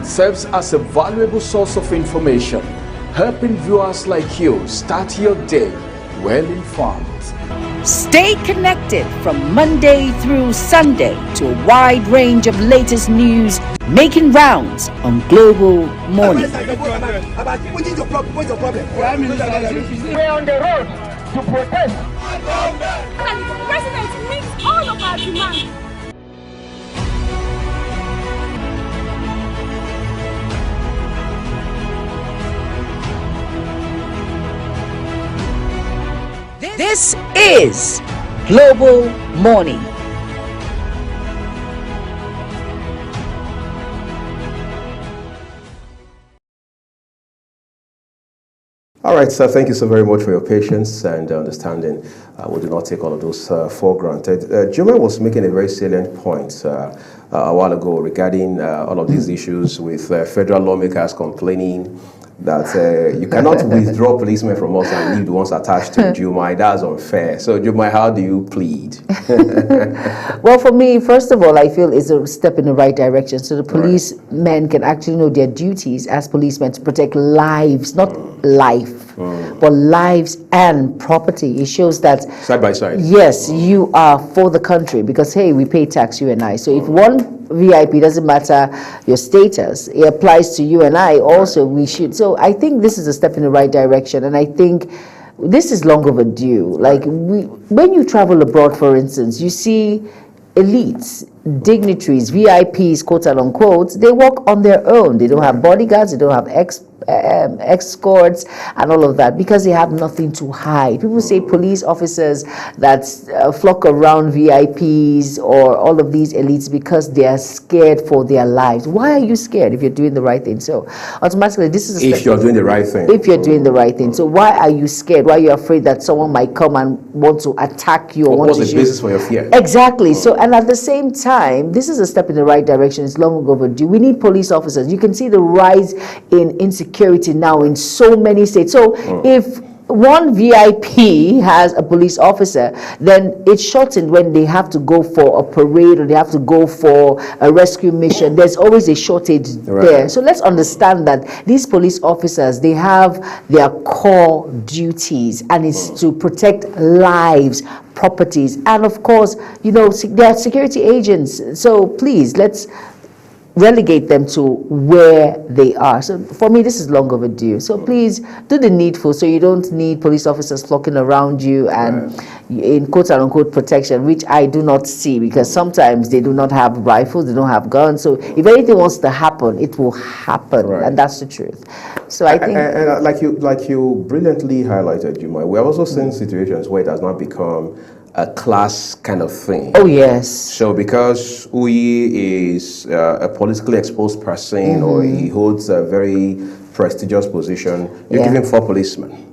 station serves as a valuable source of information, helping viewers like you start your day well informed. Stay connected from Monday through Sunday to a wide range of latest news making rounds on Global Morning. We're on the road to protest. And the president meets all of our demands. This is Global Morning. All right, sir, thank you so very much for your patience and understanding. We do not take all of those for granted. Juma was making a very salient point a while ago regarding all of these issues with federal lawmakers complaining that you cannot withdraw policemen from us and leave the ones attached to Juma. That's unfair. So, Juma, how do you plead? Well, for me, first of all, I feel it's a step in the right direction. So the policemen can actually know their duties as policemen to protect lives, not life, but lives and property. It shows that side by side. Yes, you are for the country because, hey, we pay tax, you and I. So if one VIP, doesn't matter your status, it applies to you and I also, we should. So I think this is a step in the right direction, and I think this is long overdue. Like, when you travel abroad, for instance, you see elites, dignitaries, VIPs, quote unquote, they walk on their own. They don't have bodyguards, they don't have escorts and all of that because they have nothing to hide. People say police officers that flock around VIPs or all of these elites because they are scared for their lives. Why are you scared if you're doing the right thing? So automatically this is if you're doing the right thing. If you're doing the right thing. So why are you scared? Why are you afraid that someone might come and want to attack you or want to what's the basis for your fear? Exactly. So, and at the same time, this is a step in the right direction. It's long overdue. We need police officers. You can see the rise in insecurity now in so many states. So if one VIP has a police officer, then it's shortened when they have to go for a parade or they have to go for a rescue mission. There's always a shortage there. So let's understand that these police officers, they have their core duties, and it's to protect lives, properties, and of course, you know, they are security agents. So please, let's relegate them to where they are. So for me, this is long overdue. So please do the needful so you don't need police officers flocking around you and in quote unquote protection, which I do not see, because sometimes they do not have rifles, they don't have guns. So if anything wants to happen, it will happen, and that's the truth. So I think, and like you brilliantly highlighted, Juma, we have also seen situations where it has not become a class kind of thing. Oh yes. So because Uyi is a politically exposed person or he holds a very prestigious position, you give him 4 policemen.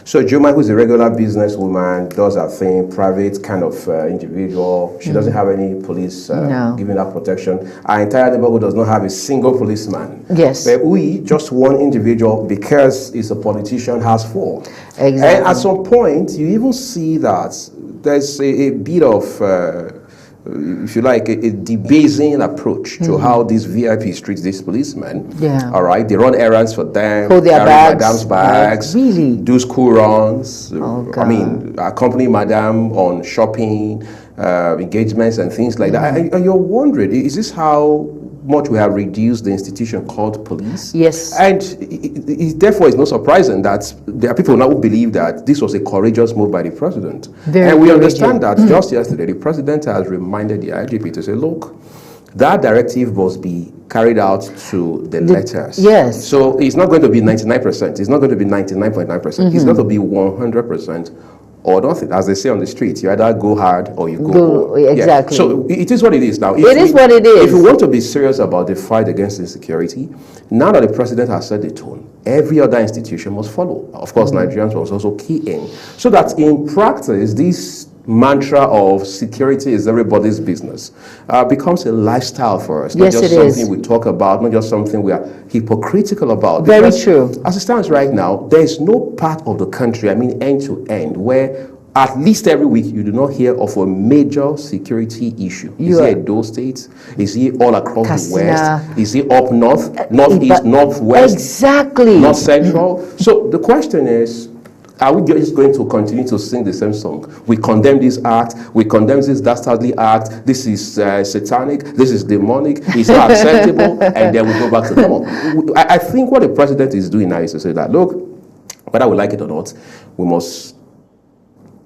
So Juma, who's a regular businesswoman, does her thing, private kind of individual. She doesn't have any police giving her protection. Our entire neighborhood does not have a single policeman. Yes. But we, just one individual, because he's a politician, has 4. Exactly. And at some point, you even see that there's a bit of, if you like, a debasing approach to how these VIPs treat these policemen. Yeah. All right, they run errands for them, hold their carry bags, madam's bags, really do school runs. Oh, I mean, accompany madam on shopping, engagements and things like that. And you're wondering, is this how much we have reduced the institution called police? Yes. And therefore, it's not surprising that there are people now who believe that this was a courageous move by the president. And we understand that just yesterday, the president has reminded the IGP to say, look, that directive must be carried out to the letters. Yes. So it's not going to be 99%. It's not going to be 99.9%. It's going to be 100%. Or nothing, as they say on the street. You either go hard or you go home. Exactly. Yeah. So it is what it is now. It is what it is. If we want to be serious about the fight against insecurity, now that the president has set the tone, every other institution must follow. Of course, Nigerians must also key in. So that in practice, this mantra of security is everybody's business becomes a lifestyle for us. Yes, not just it something we talk about, not just something we are hypocritical about. Very Because true. as it stands right now, there is no part of the country, I mean end to end, where at least every week, you do not hear of a major security issue. Is he Edo State? Is he all across the West? Is he up north, northeast, northwest? Exactly. North central? So the question is, are we just going to continue to sing the same song? We condemn this act, we condemn this dastardly act, this is satanic, this is demonic, it's not acceptable, and then we go back to normal. I think what the president is doing now is to say that, look, whether we like it or not, we must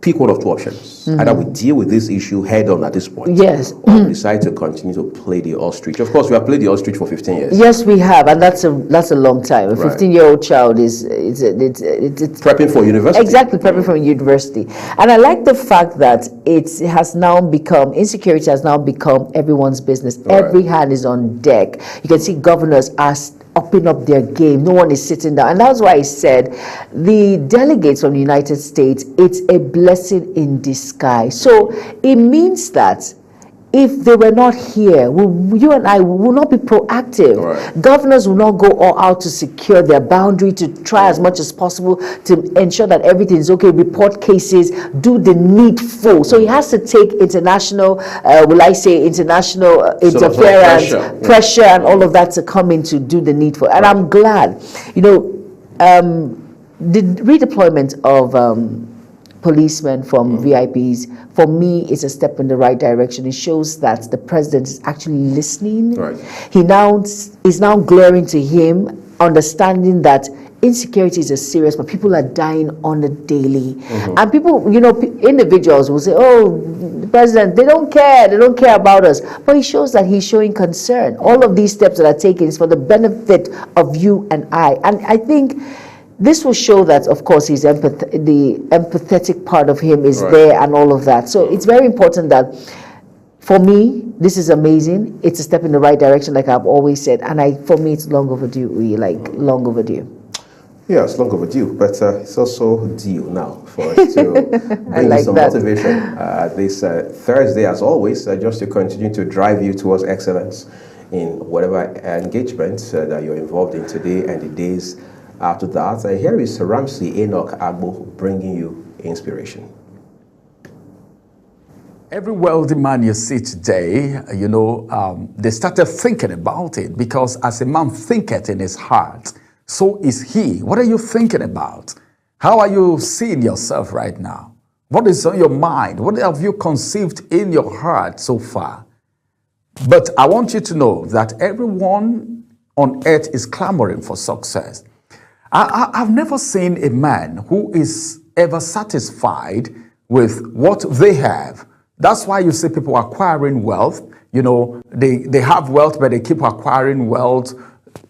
pick one of two options. Either we deal with this issue head on at this point, yes, or we decide to continue to play the ostrich. Of course, we have played the ostrich for 15 years. Yes, we have, and that's a long time. A 15-year-old child is prepping for university. Exactly, prepping for university. And I like the fact that it has now become, insecurity has now become everyone's business. Every hand is on deck. You can see governors are upping up their game. No one is sitting down. And that's why I said the delegates from the United States, it's a blessing in disguise. So it means that if they were not here, you and I will not be proactive. Governors will not go all out to secure their boundary, to try as much as possible to ensure that everything is okay, report cases, do the needful. So he has to take international, international interference, pressure and all of that to come in to do the needful. And I'm glad, the redeployment of policemen from VIPs, for me, is a step in the right direction. It shows that the president is actually listening. He now is now glaring to him, understanding that insecurity is a serious, but people are dying on a daily. And people, individuals will say, oh, the president, they don't care about us. But he shows that he's showing concern. All of these steps that are taken is for the benefit of you and I. And I think this will show that, of course, the empathetic part of him is there and all of that. So it's very important that, for me, this is amazing. It's a step in the right direction, like I've always said. And for me, it's long overdue, long overdue. Yeah, it's long overdue, but it's also due now for us to bring you some motivation this Thursday, as always, just to continue to drive you towards excellence in whatever engagement that you're involved in today and the days after that. Here is Ramsey Enoch Agbo bringing you inspiration. Every wealthy man you see today, they started thinking about it, because as a man thinketh in his heart, so is he. What are you thinking about? How are you seeing yourself right now? What is on your mind? What have you conceived in your heart so far? But I want you to know that everyone on earth is clamoring for success. I've never seen a man who is ever satisfied with what they have. That's why you see people acquiring wealth. They have wealth, but they keep acquiring wealth.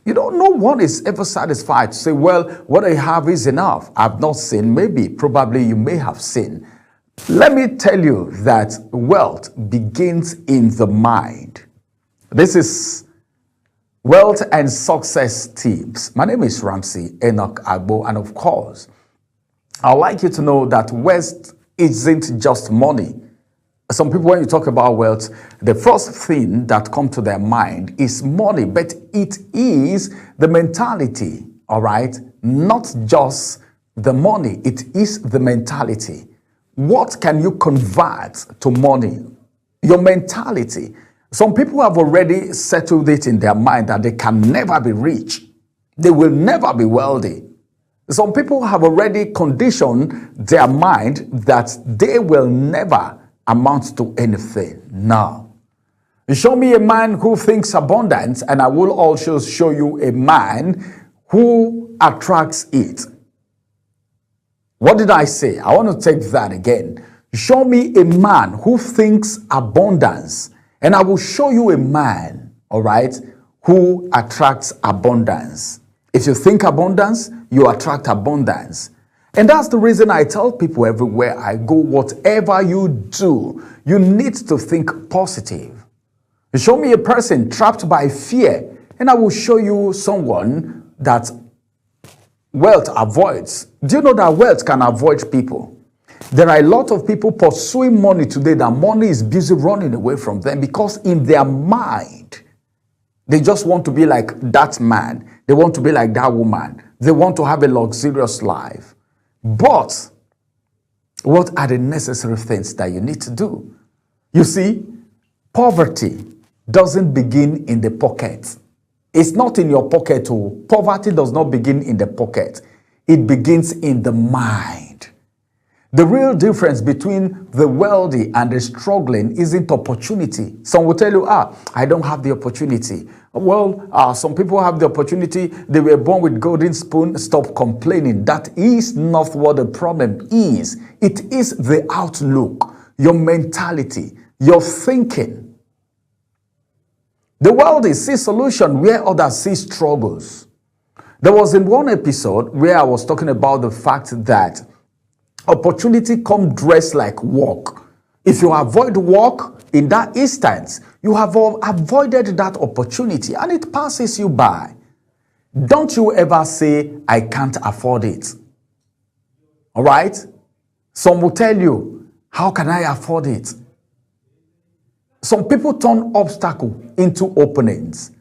No one is ever satisfied to say, well, what I have is enough. I've not seen, probably you may have seen. Let me tell you that wealth begins in the mind. This is Wealth and Success Tips. My name is Ramsey Enoch Agbo, and of course, I'd like you to know that wealth isn't just money. Some people, when you talk about wealth, the first thing that comes to their mind is money, but it is the mentality, all right? Not just the money, it is the mentality. What can you convert to money? Your mentality. Some people have already settled it in their mind that they can never be rich. They will never be wealthy. Some people have already conditioned their mind that they will never amount to anything. Now, show me a man who thinks abundance, and I will also show you a man who attracts it. What did I say? I want to take that again. Show me a man who thinks abundance, and I will show you a man, all right, who attracts abundance. If you think abundance, you attract abundance. And that's the reason I tell people everywhere I go, whatever you do, you need to think positive. Show me a person trapped by fear, and I will show you someone that wealth avoids. Do you know that wealth can avoid people? There are a lot of people pursuing money today that money is busy running away from them, because in their mind, they just want to be like that man. They want to be like that woman. They want to have a luxurious life. But What are the necessary things that you need to do? You see, poverty doesn't begin in the pocket. It's not in your pocket. Oh. Poverty does not begin in the pocket. It begins in the mind. The real difference between the wealthy and the struggling isn't opportunity. Some will tell you, I don't have the opportunity. Well, some people have the opportunity. They were born with golden spoon. Stop complaining. That is not what the problem is. It is the outlook, your mentality, your thinking. The wealthy see solution where others see struggles. There was in one episode where I was talking about the fact that opportunity come dressed like work. If you avoid work in that instance, you have avoided that opportunity and it passes you by. Don't you ever say, I can't afford it. All right? Some will tell you, how can I afford it? Some people turn obstacle into openings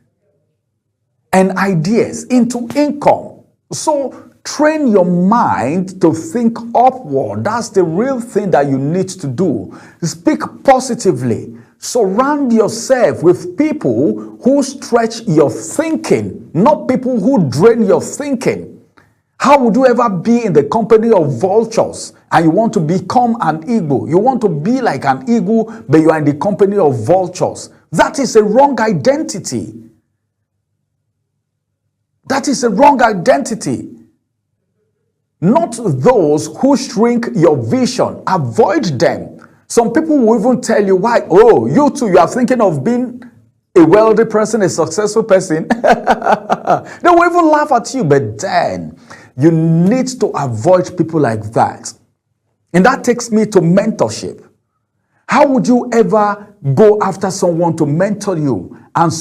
and ideas into income. So train your mind to think upward. That's the real thing that you need to do. Speak positively. Surround yourself with people who stretch your thinking, not people who drain your thinking. How would you ever be in the company of vultures and you want to become an eagle? You want to be like an eagle, but you are in the company of vultures. That is a wrong identity. That is a wrong identity. Not those who shrink your vision. Avoid them. Some people will even tell you why. Oh, you too, you are thinking of being a wealthy person, a successful person. They will even laugh at you. But then you need to avoid people like that. And that takes me to mentorship. How would you ever go after someone to mentor you and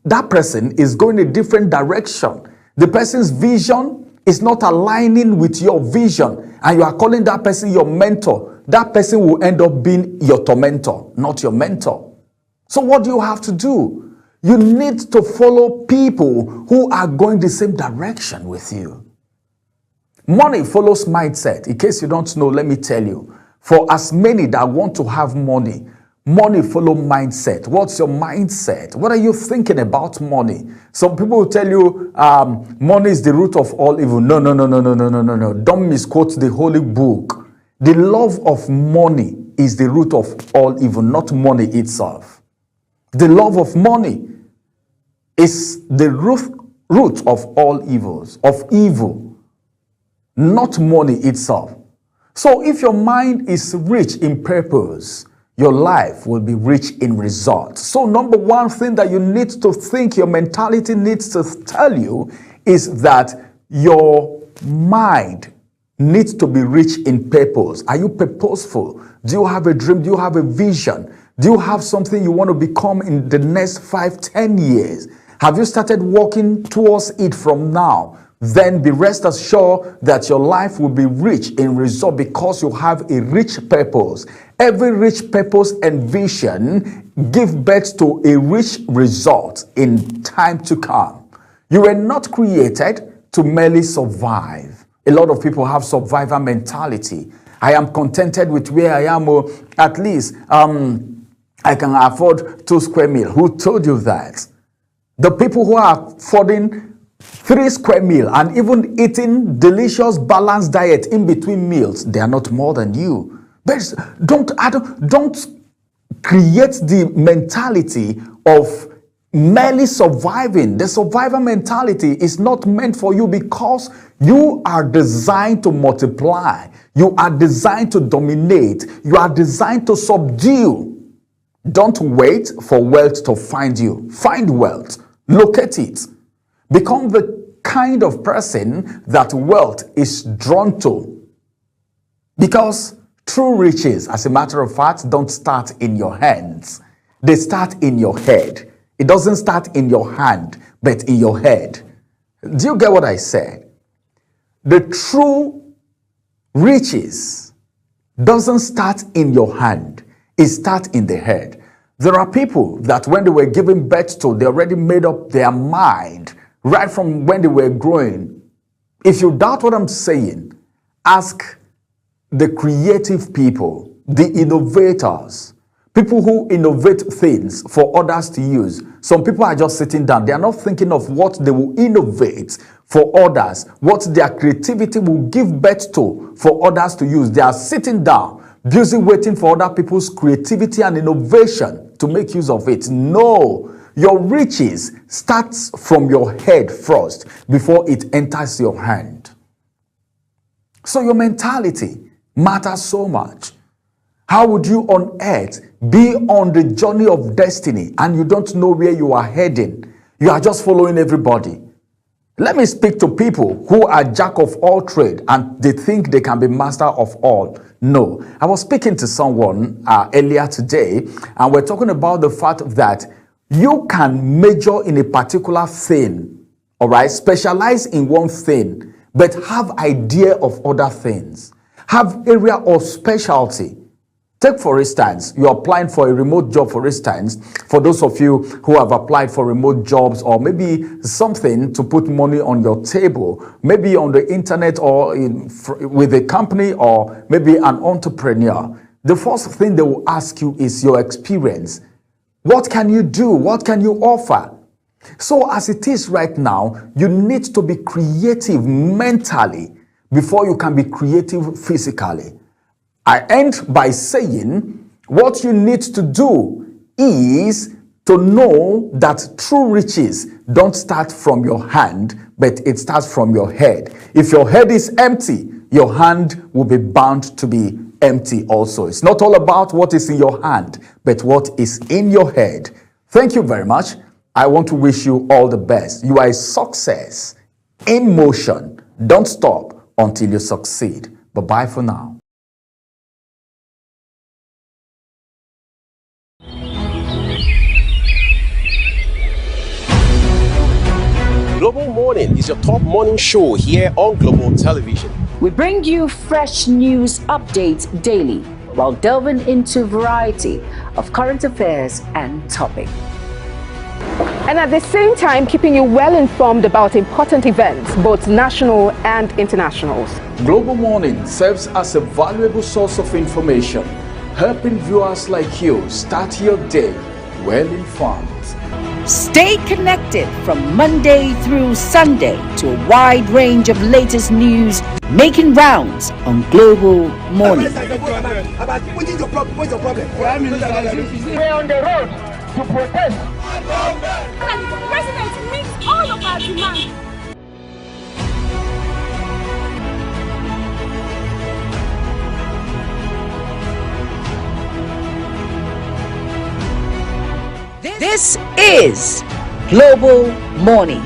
that person is going a different direction? The person's vision is not aligning with your vision and you are calling that person your mentor. That person will end up being your tormentor, not your mentor. So what do you have to do? You need to follow people who are going the same direction with you. Money follows mindset. In case you don't know, let me tell you. For as many that want to have money, money follow mindset. What's your mindset? What are you thinking about money? Some people will tell you money is the root of all evil. No. Don't misquote the holy book. The love of money is the root of all evil, not money itself. The love of money is the root of all evils, of evil, not money itself. So if your mind is rich in purpose, your life will be rich in results. So number one thing that you need to think, your mentality needs to tell you, is that your mind needs to be rich in purpose. Are you purposeful? Do you have a dream? Do you have a vision? Do you have something you want to become in the next 5-10 years? Have you started working towards it from now? Then be rest assured that your life will be rich in result because you have a rich purpose. Every rich purpose and vision give birth to a rich result in time to come. You were not created to merely survive. A lot of people have survivor mentality. I am contented with where I am, or at least I can afford 2 square meals. Who told you that? The people who are affording 3 square meals and even eating delicious balanced diet in between meals, they are not more than you. But don't create the mentality of merely surviving. The survivor mentality is not meant for you because you are designed to multiply. You are designed to dominate. You are designed to subdue. Don't wait for wealth to find you. Find wealth. Locate it. Become the kind of person that wealth is drawn to. Because true riches, as a matter of fact, don't start in your hands. They start in your head. It doesn't start in your hand, but in your head. Do you get what I said? The true riches doesn't start in your hand. It starts in the head. There are people that when they were giving birth to, they already made up their mind right from when they were growing. If you doubt what I'm saying, ask the creative people, the innovators, people who innovate things for others to use. Some people are just sitting down. They are not thinking of what they will innovate for others, what their creativity will give birth to for others to use. They are sitting down, busy waiting for other people's creativity and innovation to make use of it. No, your riches starts from your head first before it enters your hand. So your mentality matters so much. How would you on earth be on the journey of destiny and you don't know where you are heading? You are just following everybody. Let me speak to people who are jack of all trade and they think they can be master of all. No. I was speaking to someone earlier today and we're talking about the fact that you can major in a particular thing, all right, specialize in one thing, but have idea of other things. Have area of specialty. Take, for instance, you're applying for a remote job, for instance, for those of you who have applied for remote jobs or maybe something to put money on your table, maybe on the internet or with a company or maybe an entrepreneur. The first thing they will ask you is your experience. What can you do? What can you offer? So as it is right now, you need to be creative mentally before you can be creative physically. I end by saying what you need to do is to know that true riches don't start from your hand, but it starts from your head. If your head is empty, your hand will be bound to be empty also. It's not all about what is in your hand, but what is in your head. Thank you very much. I want to wish you all the best. You are a success in motion. Don't stop until you succeed. Bye-bye for now. Global Morning is your top morning show here on Global Television. We bring you fresh news updates daily while delving into a variety of current affairs and topics. And at the same time, keeping you well informed about important events, both national and internationals. Global Morning serves as a valuable source of information, helping viewers like you start your day well informed. Stay connected from Monday through Sunday to a wide range of latest news making rounds on Global Morning. We're on the road to protest. And the president meets all of our demands. This is Global Morning.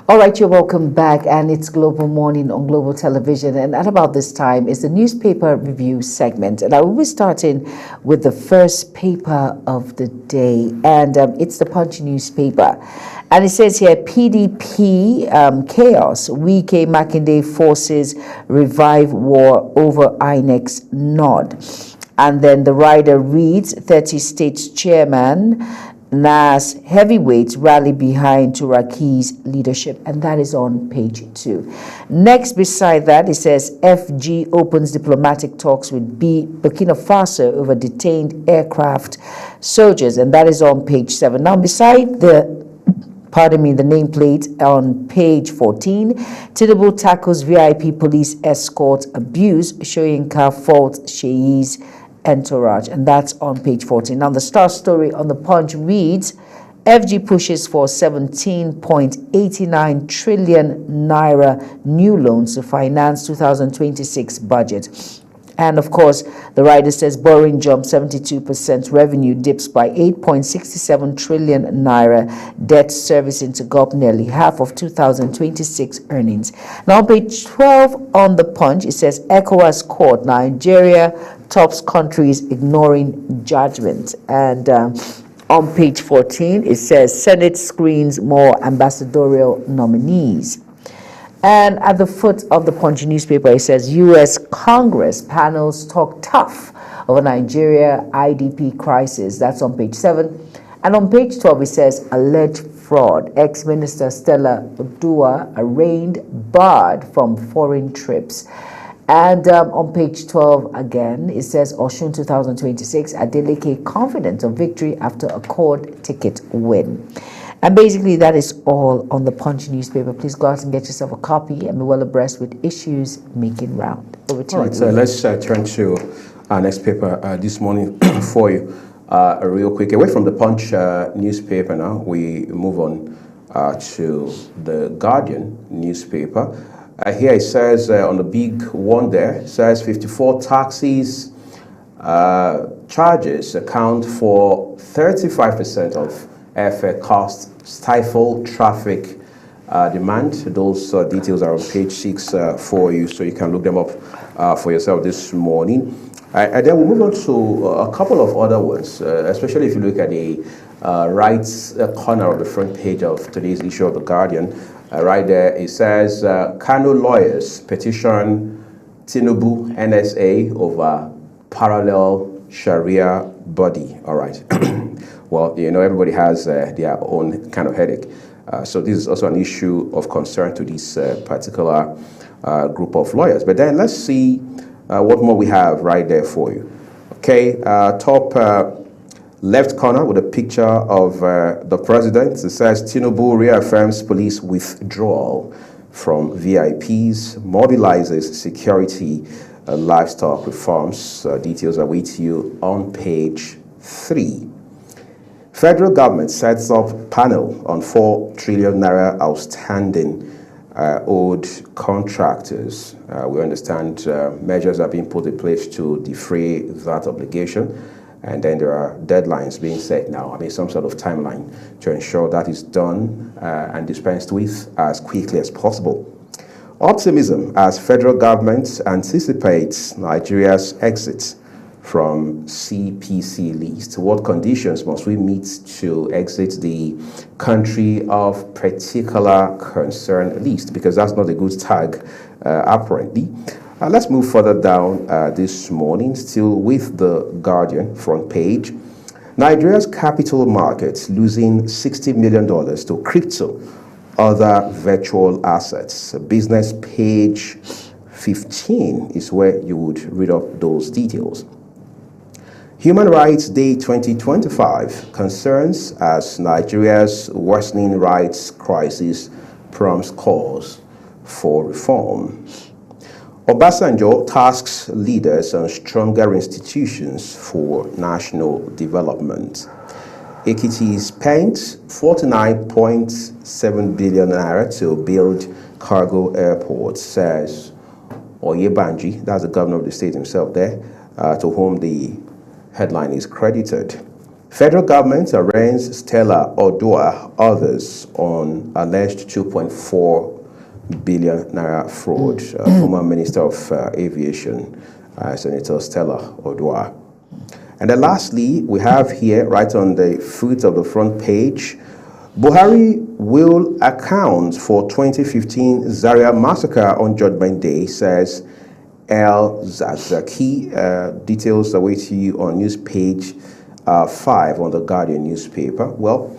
All right, you're welcome back, and it's Global Morning on Global Television. And at about this time is the newspaper review segment. And I will be starting with the first paper of the day, and it's the Punch newspaper. And it says here, PDP chaos, Wike Makinde forces revive war over INEC's nod. And then the rider reads, 30 states chairman NAS heavyweights rally behind Turaki's leadership, and that is on page 2. Next, beside that, it says FG opens diplomatic talks with Burkina Faso over detained aircraft soldiers, and that is on page 7. Now, beside the pardon me, the nameplate on page 14. Tinubu tackles VIP police escort abuse, Soyinka faults Sheyi's entourage, and that's on page 14. Now, the star story on the Punch reads, FG pushes for 17.89 trillion naira new loans to finance 2026 budget. And of course, the writer says borrowing jumps 72%, revenue dips by 8.67 trillion naira, debt servicing to go up nearly half of 2026 earnings. Now, on page 12 on the Punch, it says ECOWAS court, Nigeria tops countries ignoring judgment. And on page 14, it says Senate screens more ambassadorial nominees. And at the foot of the Punch newspaper, it says U.S. Congress panels talk tough over Nigeria IDP crisis. That's on page 7. And on page 12, it says alleged fraud. Ex-Minister Stella Odua arraigned, barred from foreign trips. And on page 12 again, it says Osun 2026, Adeleke confident of victory after Accord ticket win. And basically, that is all on the Punch newspaper. Please go out and get yourself a copy and be well abreast with issues making round. Over to you. All right, so let's turn to our next paper this morning for you. Real quick, away from the Punch newspaper now, we move on to the Guardian newspaper. Here it says on the big one there, it says 54 taxis charges account for 35% of airfare costs, stifle traffic demand. Those details are on page 6 for you, so you can look them up for yourself this morning. And then we'll move on to a couple of other ones, especially if you look at the right corner of the front page of today's issue of The Guardian. Right there, it says, Kano lawyers petition Tinubu NSA over parallel Sharia body. All right. Well, you know, everybody has their own kind of headache. So this is also an issue of concern to this particular group of lawyers. But then let's see what more we have right there for you. Okay, top left corner with a picture of the president. It says Tinubu reaffirms police withdrawal from VIPs, mobilizes security livestock reforms. Details await you on page 3. Federal government sets up panel on 4 trillion naira outstanding owed contractors. We understand measures are being put in place to defray that obligation. And then there are deadlines being set now. I mean, some sort of timeline to ensure that is done and dispensed with as quickly as possible. Optimism as federal government anticipates Nigeria's exit from CPC list. What conditions must we meet to exit the country of particular concern list? Because that's not a good tag, apparently. Let's move further down this morning, still with the Guardian front page. Nigeria's capital markets losing $60 million to crypto, other virtual assets. Business page 15 is where you would read up those details. Human Rights Day 2025 concerns as Nigeria's worsening rights crisis prompts calls for reform. Obasanjo tasks leaders on stronger institutions for national development. Ekiti spent 49.7 billion naira to build cargo airports, says Oyebanji, that's the governor of the state himself there, to whom the headline is credited. Federal government arraigns Stella Odua, others on alleged 2.4 billion naira fraud. Former Minister of Aviation, Senator Stella Odua. And then lastly, we have here, right on the foot of the front page, Buhari will account for 2015 Zaria massacre on Judgment Day, says El Zazaki. Details await you on news page 5 on the Guardian newspaper. Well,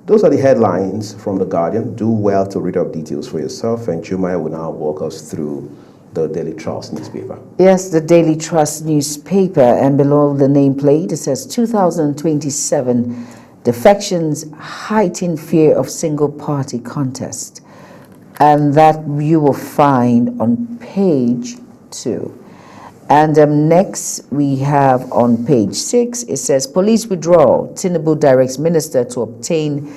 those are the headlines from the Guardian. Do well to read up details for yourself, and Jumaya will now walk us through the Daily Trust newspaper. Yes, the Daily Trust newspaper, and below the nameplate it says 2027 Defections heighten fear of single-party contest. And that you will find on page 2. And next we have on page 6, it says, police withdrawal. Tinubu directs minister to obtain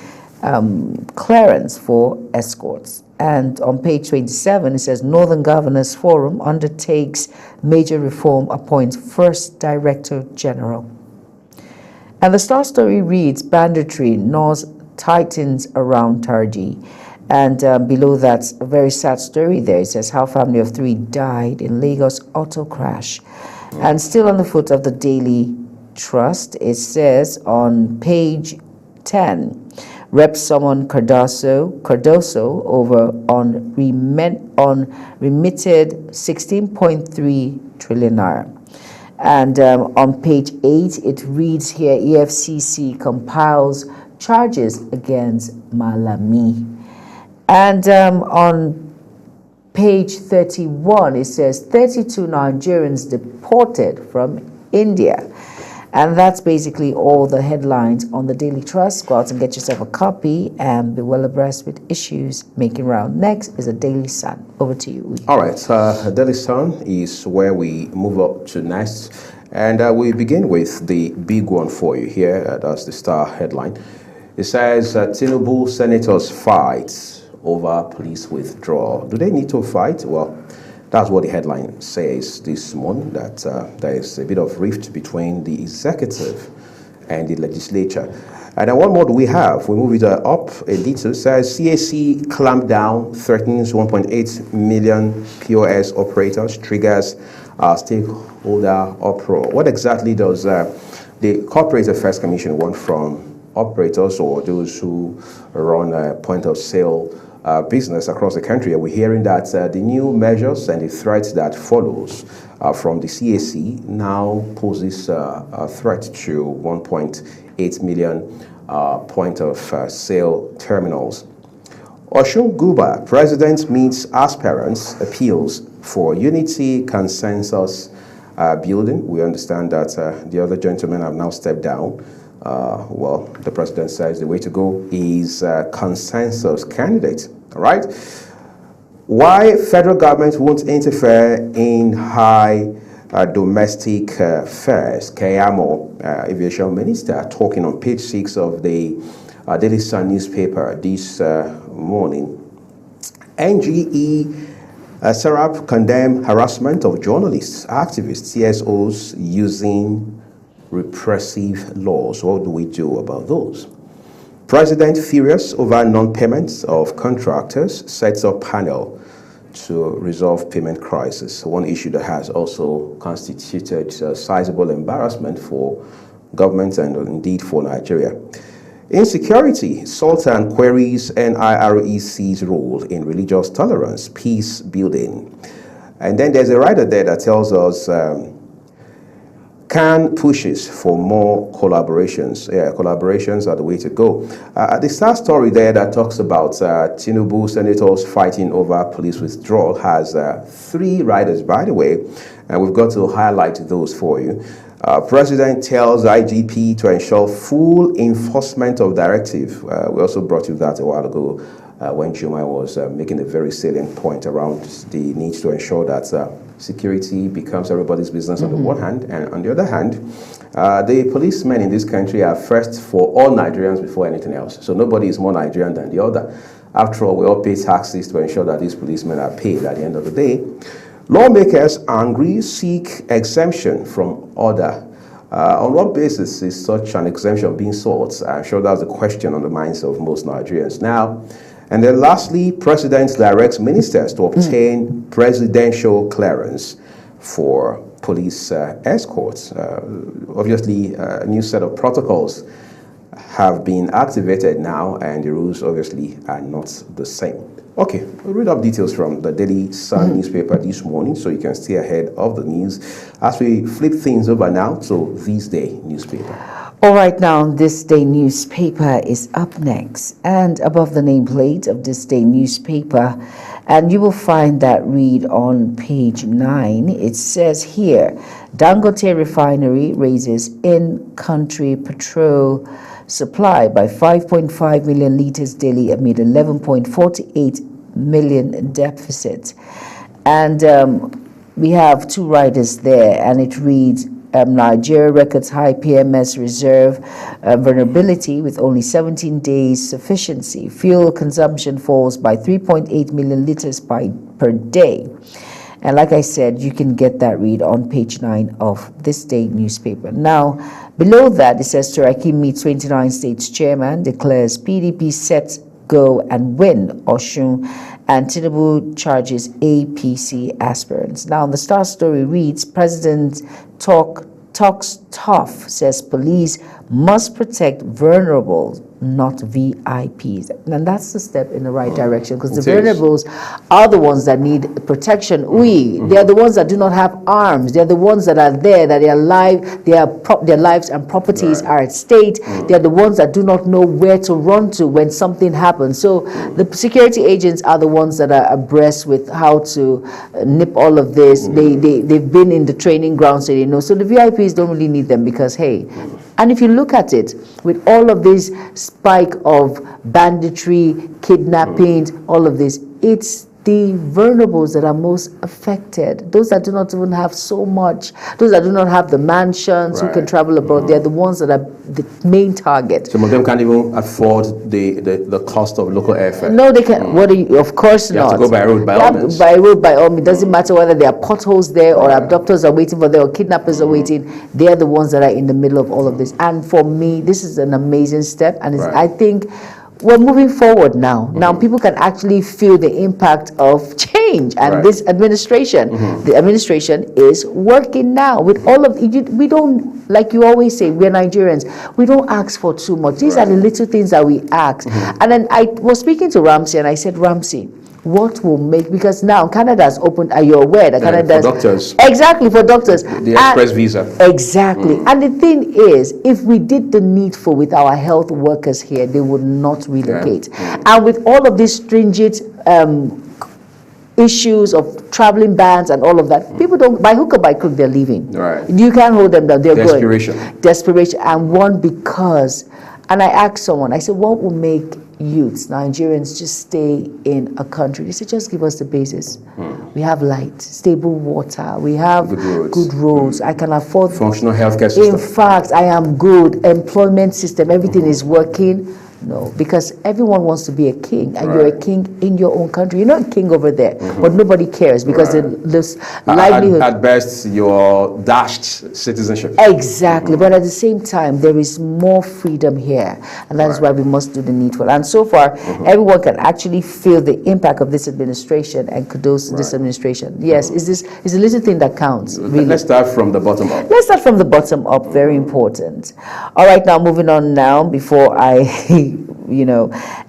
clearance for escorts. And on page 27, it says, Northern Governors Forum undertakes major reform, appoints first Director General. And the Star story reads, banditry gnaws tightens around Tarji. And below that's a very sad story there. It says how family of 3 died in Lagos auto crash. And still on the foot of the Daily Trust, it says on page 10, Rep summon Cardoso over on remitted 16.3 trillion naira. And on page 8, it reads here, EFCC compiles charges against Malami. And on page 31, it says 32 Nigerians deported from India. And that's basically all the headlines on the Daily Trust. Go out and get yourself a copy and be well abreast with issues making round. Next is the Daily Sun. Over to you, Uyi. All right, Daily Sun is where we move up to next. And we begin with the big one for you here. That's the Star headline. It says, Tinubu senators fight over police withdrawal. Do they need to fight? Well, that's what the headline says this morning, that there is a bit of rift between the executive and the legislature. And then what more do we have? We move it up a little. It says CAC clampdown threatens 1.8 million POS operators, triggers stakeholder uproar. What exactly does the Corporate Affairs Commission want from operators or those who run a point of sale business across the country? We're hearing that the new measures and the threats that follows from the CAC now poses a threat to 1.8 million point of sale terminals. Oshun Guba, president meets aspirants, appeals for unity consensus building. We understand that the other gentlemen have now stepped down. Well, the president says the way to go is consensus candidate. All right. Why federal government won't interfere in high domestic fares? Kayamo, aviation minister, talking on page 6 of the Daily Sun newspaper this morning. NGE Serap condemn harassment of journalists, activists, CSOs using repressive laws. What do we do about those? President furious over non-payments of contractors, sets up panel to resolve payment crisis. One issue that has also constituted a sizable embarrassment for government and indeed for Nigeria. Insecurity, Sultan queries NIREC's role in religious tolerance, peace building. And then there's a writer there that tells us Khan pushes for more collaborations. Yeah, collaborations are the way to go. The Star story there that talks about Tinubu senators fighting over police withdrawal has 3 writers, by the way, and we've got to highlight those for you. President tells IGP to ensure full enforcement of directive. We also brought you that a while ago when Juma was making a very salient point around the need to ensure that security becomes everybody's business on the one hand, and on the other hand, the policemen in this country are first for all Nigerians before anything else. So nobody is more Nigerian than the other. After all, we all pay taxes to ensure that these policemen are paid at the end of the day. Lawmakers angry seek exemption from order. On what basis is such an exemption being sought? I'm sure that's the question on the minds of most Nigerians now. And then lastly, President directs ministers to obtain presidential clearance for police escorts. Obviously, a new set of protocols have been activated now, and the rules obviously are not the same. Okay, we'll read up details from the Daily Sun newspaper this morning so you can stay ahead of the news as we flip things over now to This Day newspaper. All right, now This Day newspaper is up next, and above the nameplate of This Day newspaper, and you will find that read on page 9. It says here, Dangote refinery raises in-country petrol supply by 5.5 million liters daily amid 11.48 million deficit. And we have two riders there, and it reads, Nigeria records high PMS reserve vulnerability with only 17 days sufficiency. Fuel consumption falls by 3.8 million liters per day. And like I said, you can get that read on page 9 of this day newspaper. Now, below that, it says Turaki meets 29 states chairman, declares PDP set, go and win Osun, and Tinubu charges APC aspirants. Now, the Star story reads, President talks tough, says police must protect vulnerable, not VIPs. And that's the step in the right direction, because the vulnerables are the ones that need protection. They're the ones that do not have arms. They're the ones that are there, that their lives and properties are at stake. They're the ones that do not know where to run to when something happens. So the security agents are the ones that are abreast with how to nip all of this. They've been in the training ground, so they know. So the VIPs don't really need them, because, hey, and if you look at it, with all of this spike of banditry, kidnappings, all of this, it's the vulnerables that are most affected. Those that do not even have so much, those that do not have the mansions, who can travel abroad, they're the ones that are the main target. Some of them can't even afford the cost of local airfare. No, they can. Of course not. You have to go by road, by all means. By road, by all means. It doesn't matter whether there are potholes there, or abductors are waiting for them, or kidnappers are waiting. They're the ones that are in the middle of all of this. And for me, this is an amazing step. And I think we're moving forward now. Now people can actually feel the impact of change, and this administration, the administration is working now with all of it. We don't, like you always say, we're Nigerians, we don't ask for too much. These are the little things that we ask. And then I was speaking to Ramsey, and I said, Ramsey, what will make, because now Canada has opened, are you aware that Canada has, for doctors. Exactly, for doctors. The express visa. Exactly. And the thing is, if we did the needful with our health workers here, they would not relocate. And with all of these stringent issues of traveling bans and all of that, people don't, by hook or by crook, they're leaving. You can't hold them down. They're going. Desperation. And one, because, and I asked someone, I said, what will make youths, Nigerians, just stay in a country? They said, just give us the basis. We have light, stable water, we have good roads. I can afford functional healthcare system. In fact, I am good. Employment system, everything is working. No, because everyone wants to be a king, and you're a king in your own country. You're not a king over there, but nobody cares, because this livelihood. At best, you're dashed citizenship. Exactly, but at the same time, there is more freedom here, and that is why we must do the needful. And so far, everyone can actually feel the impact of this administration and kudos to this administration. Yes, it's a little thing that counts. Really. Let's start from the bottom up. Let's start from the bottom up. Very important. All right, now moving on now before I.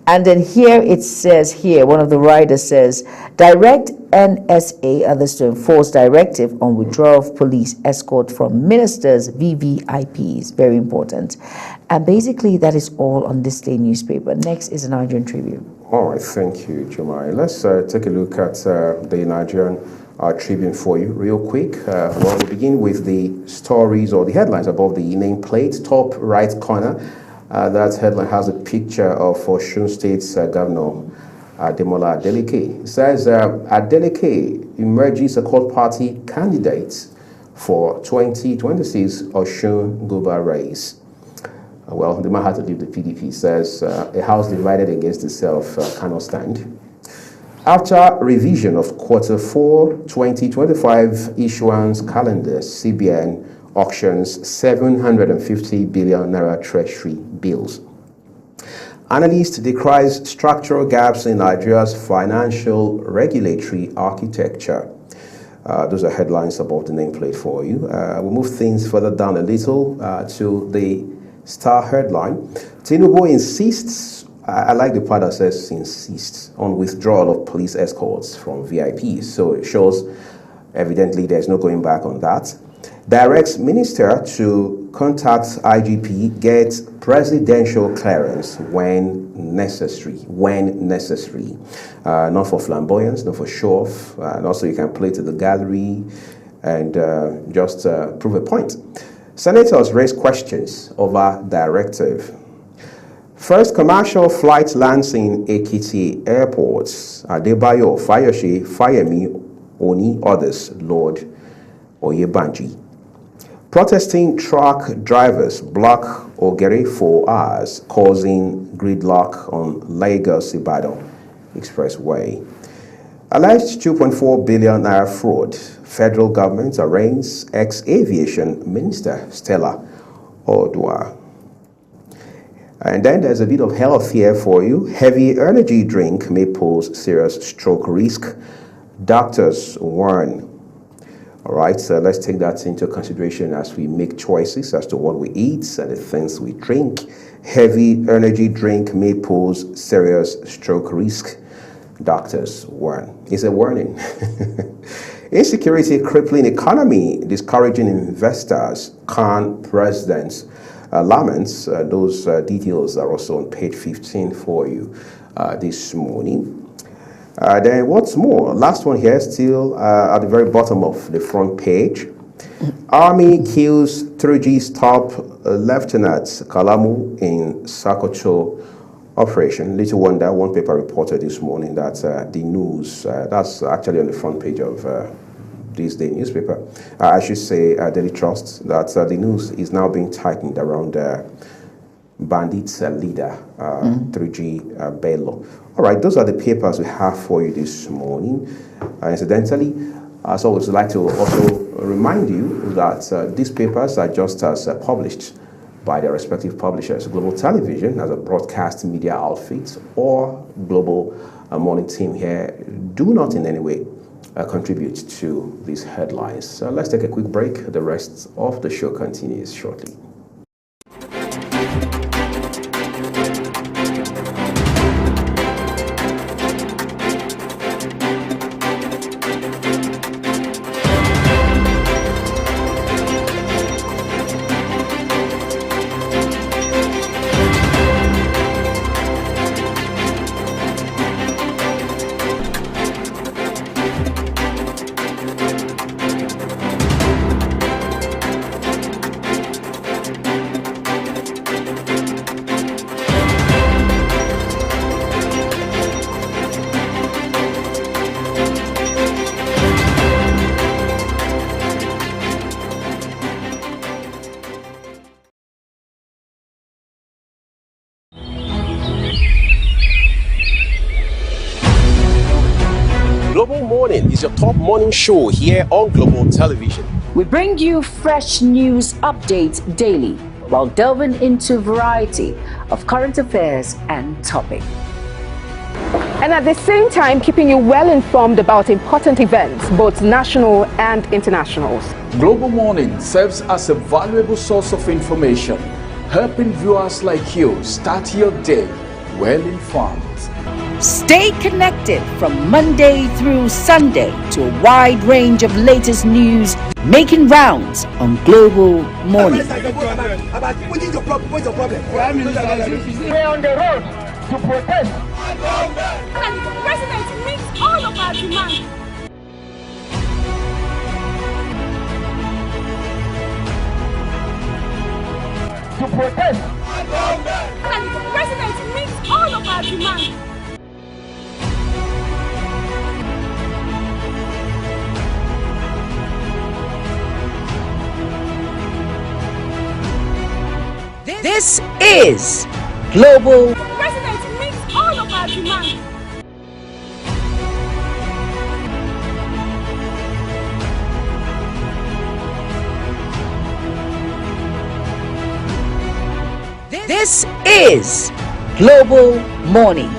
And then here it says, here one of the writers says, direct NSA others to enforce directive on withdrawal of police escort from ministers, VVIPs. Very important. And basically that is all on this day newspaper. Next is the Nigerian Tribune. All right, thank you, Jumai. Let's take a look at the Nigerian Tribune for you real quick. We'll begin with the stories or the headlines above the nameplate, top right corner. That headline has a picture of Osun State's Governor Ademola Adeleke. It says Adeleke emerges a court party candidate for 2026 Osun Guber race. Well, the man had to leave the PDP. Says a house divided against itself cannot stand. After revision of Q4 2025 issuance calendar, CBN auctions 750 billion naira treasury bills. Analyst decries structural gaps in Nigeria's financial regulatory architecture. Those are headlines above the nameplate for you. We'll move things further down a little to the Star headline. Tinubu insists, I like the part that says insists, on withdrawal of police escorts from VIPs. So it shows evidently there's no going back on that. Directs minister to contact IGP, get presidential clearance when necessary. Not for flamboyance, not for show off. And also you can play to the gallery and just prove a point. Senators raise questions over directive. First commercial flight lands in Ekiti airports. Adebayo, Fayoshe, Fayemi, Oni, others, Lord Oyebanji. Protesting truck drivers block Ogere for hours, causing gridlock on Lagos-Ibadan Expressway. Alleged 2.4 billion naira fraud. Federal government arraigns ex-aviation minister Stella Odua. And then there's a bit of health here for you. Heavy energy drink may pose serious stroke risk. Doctors warn. All right, so let's take that into consideration as we make choices as to what we eat and the things we drink. Heavy energy drink may pose serious stroke risk. Doctors warn. It's a warning. Insecurity crippling economy, discouraging investors. Khan presidents laments. Those details are also on page 15 for you this morning. Then what's more, last one here, still at the very bottom of the front page. Army kills 3G's top Lieutenant Kalamu in Sakocho operation. Little wonder, one paper reported this morning that the news, that's actually on the front page of this day newspaper, I should say Daily Trust, that the news is now being tightened around bandits leader 3G Bello. All right, those are the papers we have for you this morning. Incidentally, as always, I'd like to also remind you that these papers are just as published by their respective publishers. Global Television as a broadcast media outfit or Global Morning team here do not in any way contribute to these headlines. So let's take a quick break. The rest of the show continues shortly. Global Morning is your top morning show here on Global Television. We bring you fresh news updates daily while delving into a variety of current affairs and topics. And at the same time, keeping you well informed about important events, both national and international. Global Morning serves as a valuable source of information, helping viewers like you start your day well informed. Stay connected from Monday through Sunday to a wide range of latest news making rounds on Global Morning. We're on the road to protest. And the president meets all of our demands. To protest. And the president meets all of our demands. This is Global. The president meets all of our demands. This is Global Morning.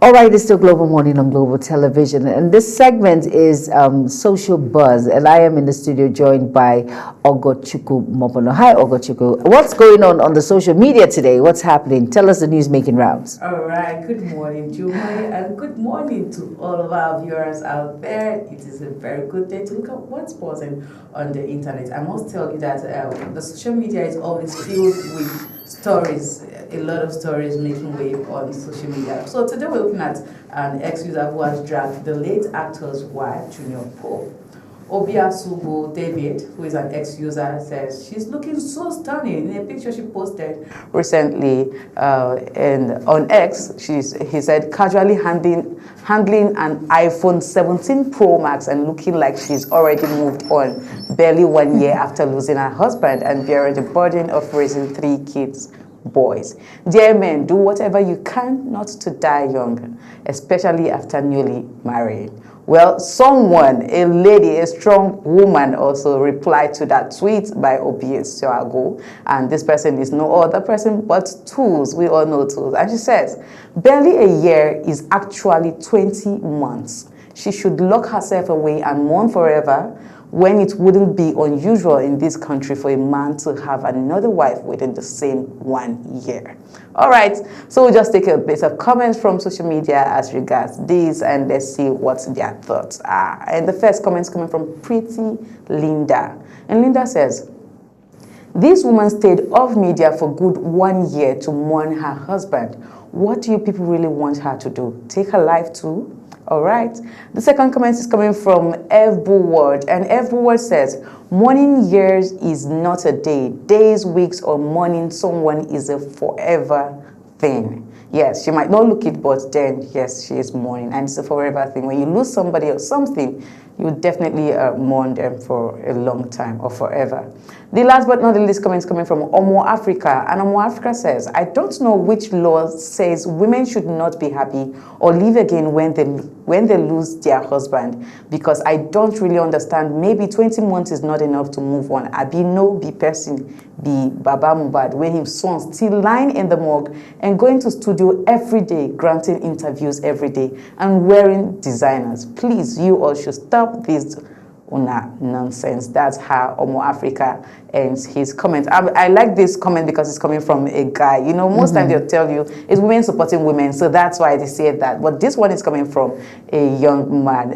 All right, it's still Global Morning on Global Television, and this segment is Social Buzz, and I am in the studio joined by Ogochukwu Mobono. Hi, Ogochukwu. What's going on the social media today? What's happening? Tell us the news making rounds. All right, good morning, Jumai, and good morning to all of our viewers out there. It is a very good day to look at what's buzzing on the internet. I must tell you that the social media is always filled with stories, a lot of stories making wave on social media. So today we're looking at an ex-user who has dragged the late actor's wife, Junior Pope. Obiasubu David, who is an ex-user, says she's looking so stunning in a picture she posted recently and on X. He said casually handling an iPhone 17 Pro Max and looking like she's already moved on, barely 1 year after losing her husband and bearing the burden of raising 3 kids. Boys. Dear men, do whatever you can not to die young, especially after newly marrying. Well, someone, a lady, a strong woman also replied to that tweet by Obiasubu, and this person is no other person but Tools. We all know Tools. And she says, barely a year is actually 20 months. She should lock herself away and mourn forever, when it wouldn't be unusual in this country for a man to have another wife within the same 1 year. All right, so we'll just take a bit of comments from social media as regards this, and let's see what their thoughts are. And the first comment is coming from Pretty Linda. And Linda says, this woman stayed off media for good 1 year to mourn her husband. What do you people really want her to do? Take her life too? All right. The second comment is coming from F. Bulward, and F. Bulward says, mourning years is not a day. Days, weeks, or mourning someone is a forever thing. Yes, she might not look it, but then, yes, she is mourning, and it's a forever thing. When you lose somebody or something, you definitely mourn them for a long time or forever. The last but not the least comment is coming from Omo Africa, and Omo Africa says, I don't know which law says women should not be happy or leave again when they lose their husband, because I don't really understand. Maybe 20 months is not enough to move on. I be no be person, be Baba Mubad, when his son still lying in the morgue and going to studio every day, granting interviews every day and wearing designers. Please, you all should stop this nonsense. That's how Omo Africa ends his comment. I like this comment because it's coming from a guy. You know, most times they'll tell you it's women supporting women, so that's why they say that. But this one is coming from a young man.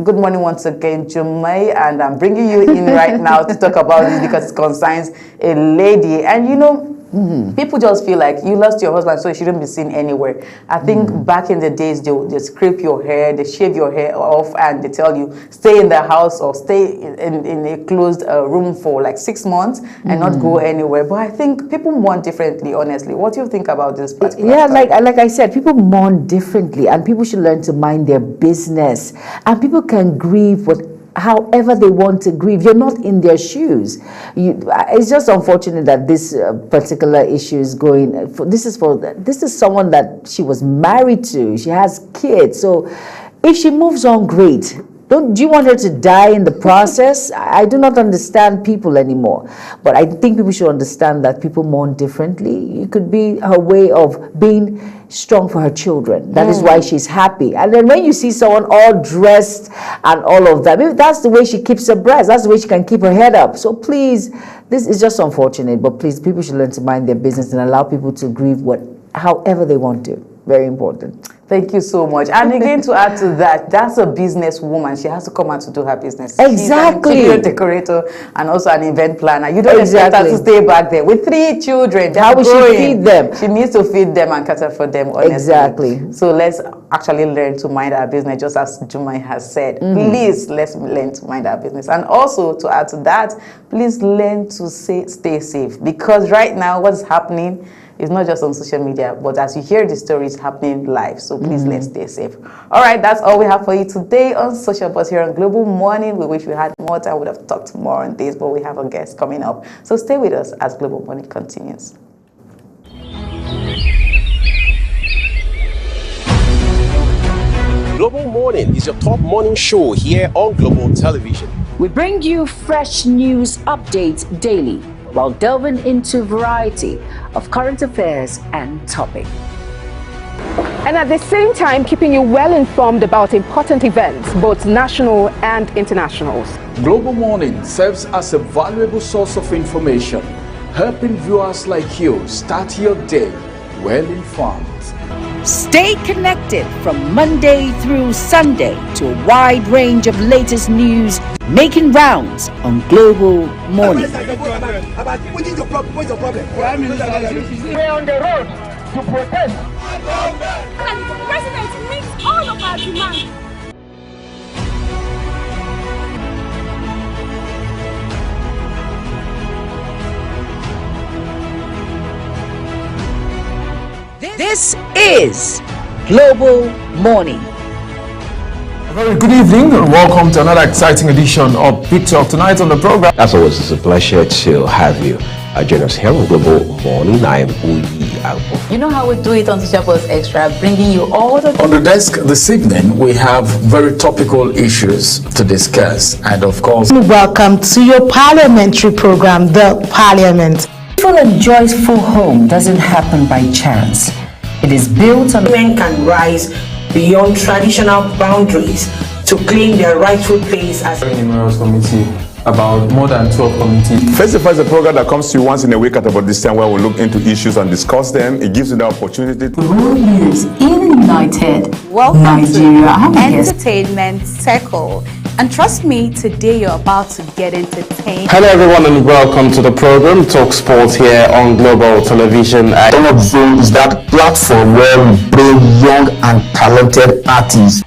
Good morning once again, Jumai, and I'm bringing you in right now to talk about this because it concerns a lady. And you know, people just feel like you lost your husband, so you shouldn't be seen anywhere. I think back in the days, they scrape your hair, they shave your hair off, and they tell you stay in the house or stay in a closed room for like 6 months and not go anywhere. But I think people mourn differently, honestly. What do you think about this particular like I said, people mourn differently, and people should learn to mind their business. And people can grieve however they want to grieve. You're not in their shoes. It's just unfortunate that this particular issue is going. This is someone that she was married to. She has kids. So if she moves on, great. Do you want her to die in the process? I do not understand people anymore. But I think people should understand that people mourn differently. It could be her way of being strong for her children. That is why she's happy. And then when you see someone all dressed and all of that, maybe that's the way she keeps her breast. That's the way she can keep her head up. So please, this is just unfortunate. But please, people should learn to mind their business and allow people to grieve however they want to. Very important. Thank you so much. And again, to add to that, that's a business woman. She has to come out to do her business. Exactly. She's an interior decorator and also an event planner. You don't expect her to stay back there with 3 children. How will she feed them? She needs to feed them and cater for them, honestly. Exactly. So let's actually learn to mind our business, just as Jumai has said. Please, let's learn to mind our business. And also, to add to that, please learn to stay safe. Because right now, what's happening is not just on social media, but as you hear the stories happening live. So please, let's stay safe. All right, that's all we have for you today on Social Buzz here on Global Morning. We wish we had more time. We would have talked more on this, but we have a guest coming up. So stay with us as Global Morning continues. Global Morning is your top morning show here on Global Television. We bring you fresh news updates daily, while delving into a variety of current affairs and topics. And at the same time, keeping you well informed about important events, both national and internationals. Global Morning serves as a valuable source of information, helping viewers like you start your day well informed. Stay connected from Monday through Sunday to a wide range of latest news making rounds on Global Morning. We're on the road to protest. And the president meets all of our demands. This is Global Morning. Very good evening and welcome to another exciting edition of Big Talk. Tonight on the program, As always, it's a pleasure to have you. Join us here on Global Morning. I am Uyi Alpo. You know how we do it on Social Post Extra, bringing you all the On the desk this evening, we have very topical issues to discuss, and of course, Welcome to your parliamentary program, The Parliament. Peaceful and joyful home doesn't happen by chance. It is built on Men can rise beyond traditional boundaries to claim their rightful place as a numerous committee, about more than 12 committees. Face to Face is a program that comes to you once in a week at about this time where we look into issues and discuss them. It gives you the opportunity to World News in United Nigeria. Entertainment Circle. And trust me, today you're about to get entertained. Hello everyone and welcome to the program Talk Sports here on Global Television. Turn Up Zone is that platform where we bring young and talented artists.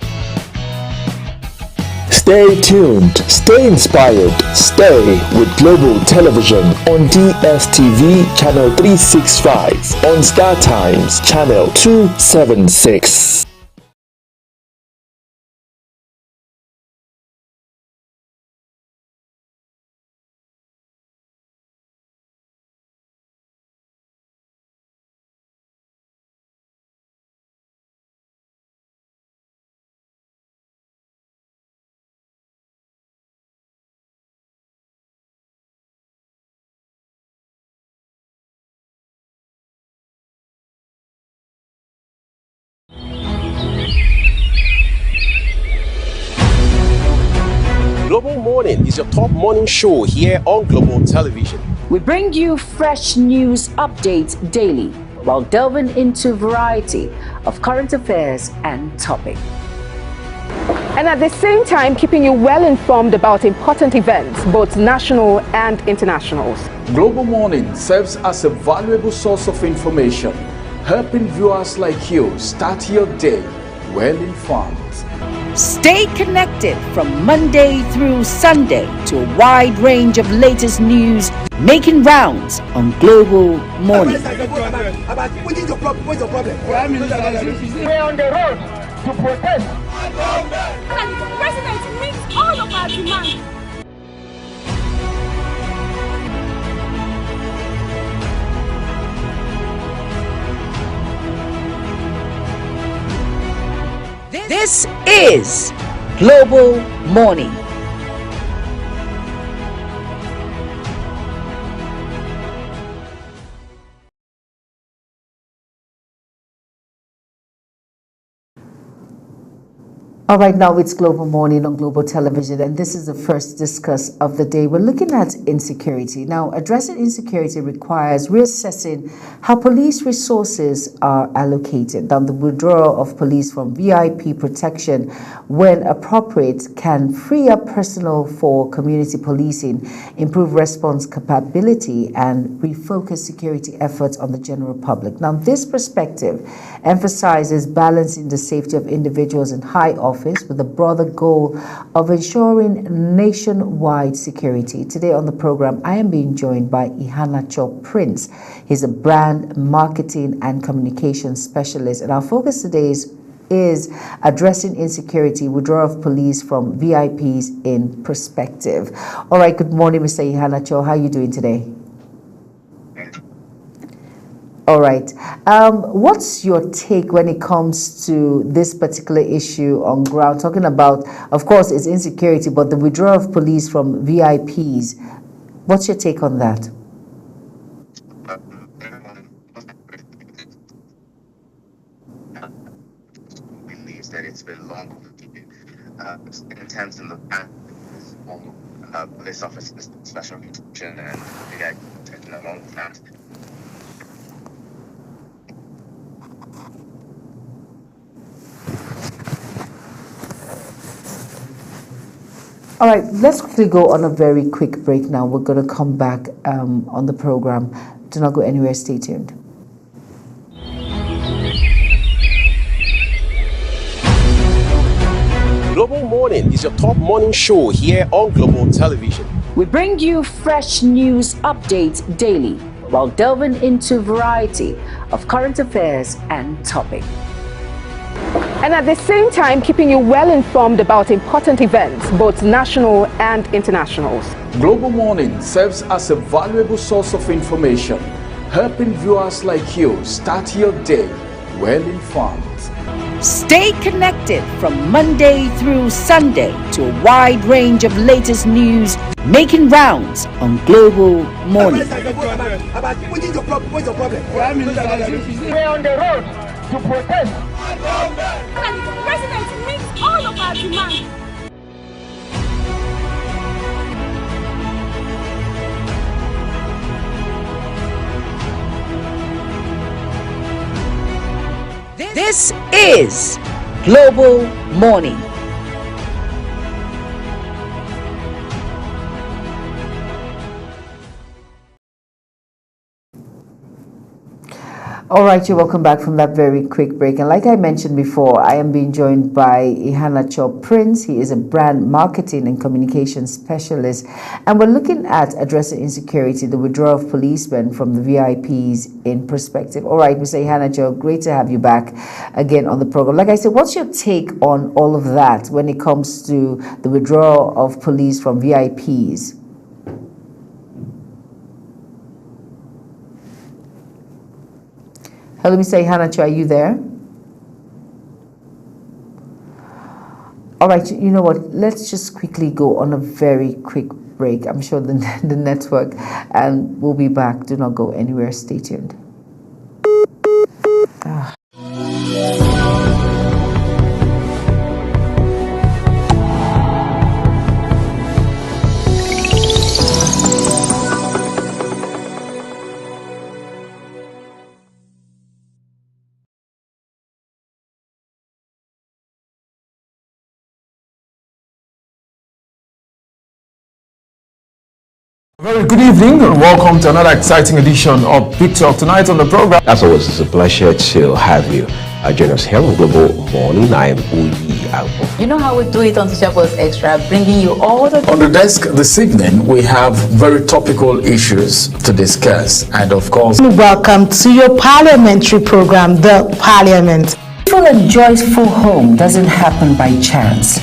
Stay tuned, stay inspired, stay with Global Television on DSTV channel 365, on Star Times channel 276. Global Morning is your top morning show here on Global Television. We bring you fresh news updates daily while delving into a variety of current affairs and topics. And at the same time, keeping you well informed about important events, both national and internationals. Global Morning serves as a valuable source of information, helping viewers like you start your day well informed. Stay connected from Monday through Sunday to a wide range of latest news making rounds on Global Morning. We're on the road to protest. And the president meets all of our demands. This is Global Morning. All right, now it's Global Morning on Global Television, and this is the first discuss of the day. We're looking at insecurity. Now, addressing insecurity requires reassessing how police resources are allocated. Now, the withdrawal of police from VIP protection, when appropriate, can free up personnel for community policing, improve response capability, and refocus security efforts on the general public. Now, this perspective emphasizes balancing the safety of individuals in high office with the broader goal of ensuring nationwide security. Today on the program, I am being joined by Iheanacho Prince. He's a brand marketing and communications specialist, and our focus today is addressing insecurity, withdrawal of police from VIPs in perspective. All right, good morning, Mr. Iheanacho. How are you doing today? All right. What's your take when it comes to this particular issue on ground? Talking about, of course, it's insecurity, but the withdrawal of police from VIPs. What's your take on that? been long overdue. Intense in the past police officers, special protection, and taken among that. All right, let's quickly go on a very quick break now. We're going to come back on the program. Do not go anywhere. Stay tuned. Global Morning is your top morning show here on Global Television. We bring you fresh news updates daily while delving into a variety of current affairs and topics. And at the same time, keeping you well informed about important events, both national and international. Global Morning serves as a valuable source of information, helping viewers like you start your day well informed. Stay connected from Monday through Sunday to a wide range of latest news making rounds on Global Morning. We're on the road to protest. And the president meets all of our demands. This is Global Morning. All right, you're welcome back from that very quick break. And like I mentioned before, I am being joined by Iheanacho Prince. He is a brand marketing and communications specialist. And we're looking at addressing insecurity, the withdrawal of policemen from the VIPs in perspective. All right, Mr. Iheanacho, great to have you back again on the program. Like I said, what's your take on all of that when it comes to the withdrawal of police from VIPs? Hello, Mr. Iheanacho, are you there? All right, you know what? Let's just quickly go on a very quick break. I'm sure the network, and we'll be back. Do not go anywhere. Stay tuned. Very good evening and welcome to another exciting edition of Big Talk. Tonight on the program. As always, it's a pleasure to have you. Join us here on Global Morning. I am Uyi Alpo. You know how we do it on Teacher Post Extra, bringing you all the... On the desk this evening, we have very topical issues to discuss. And of course... Welcome to your parliamentary program, The Parliament. Peaceful and joyful home doesn't happen by chance.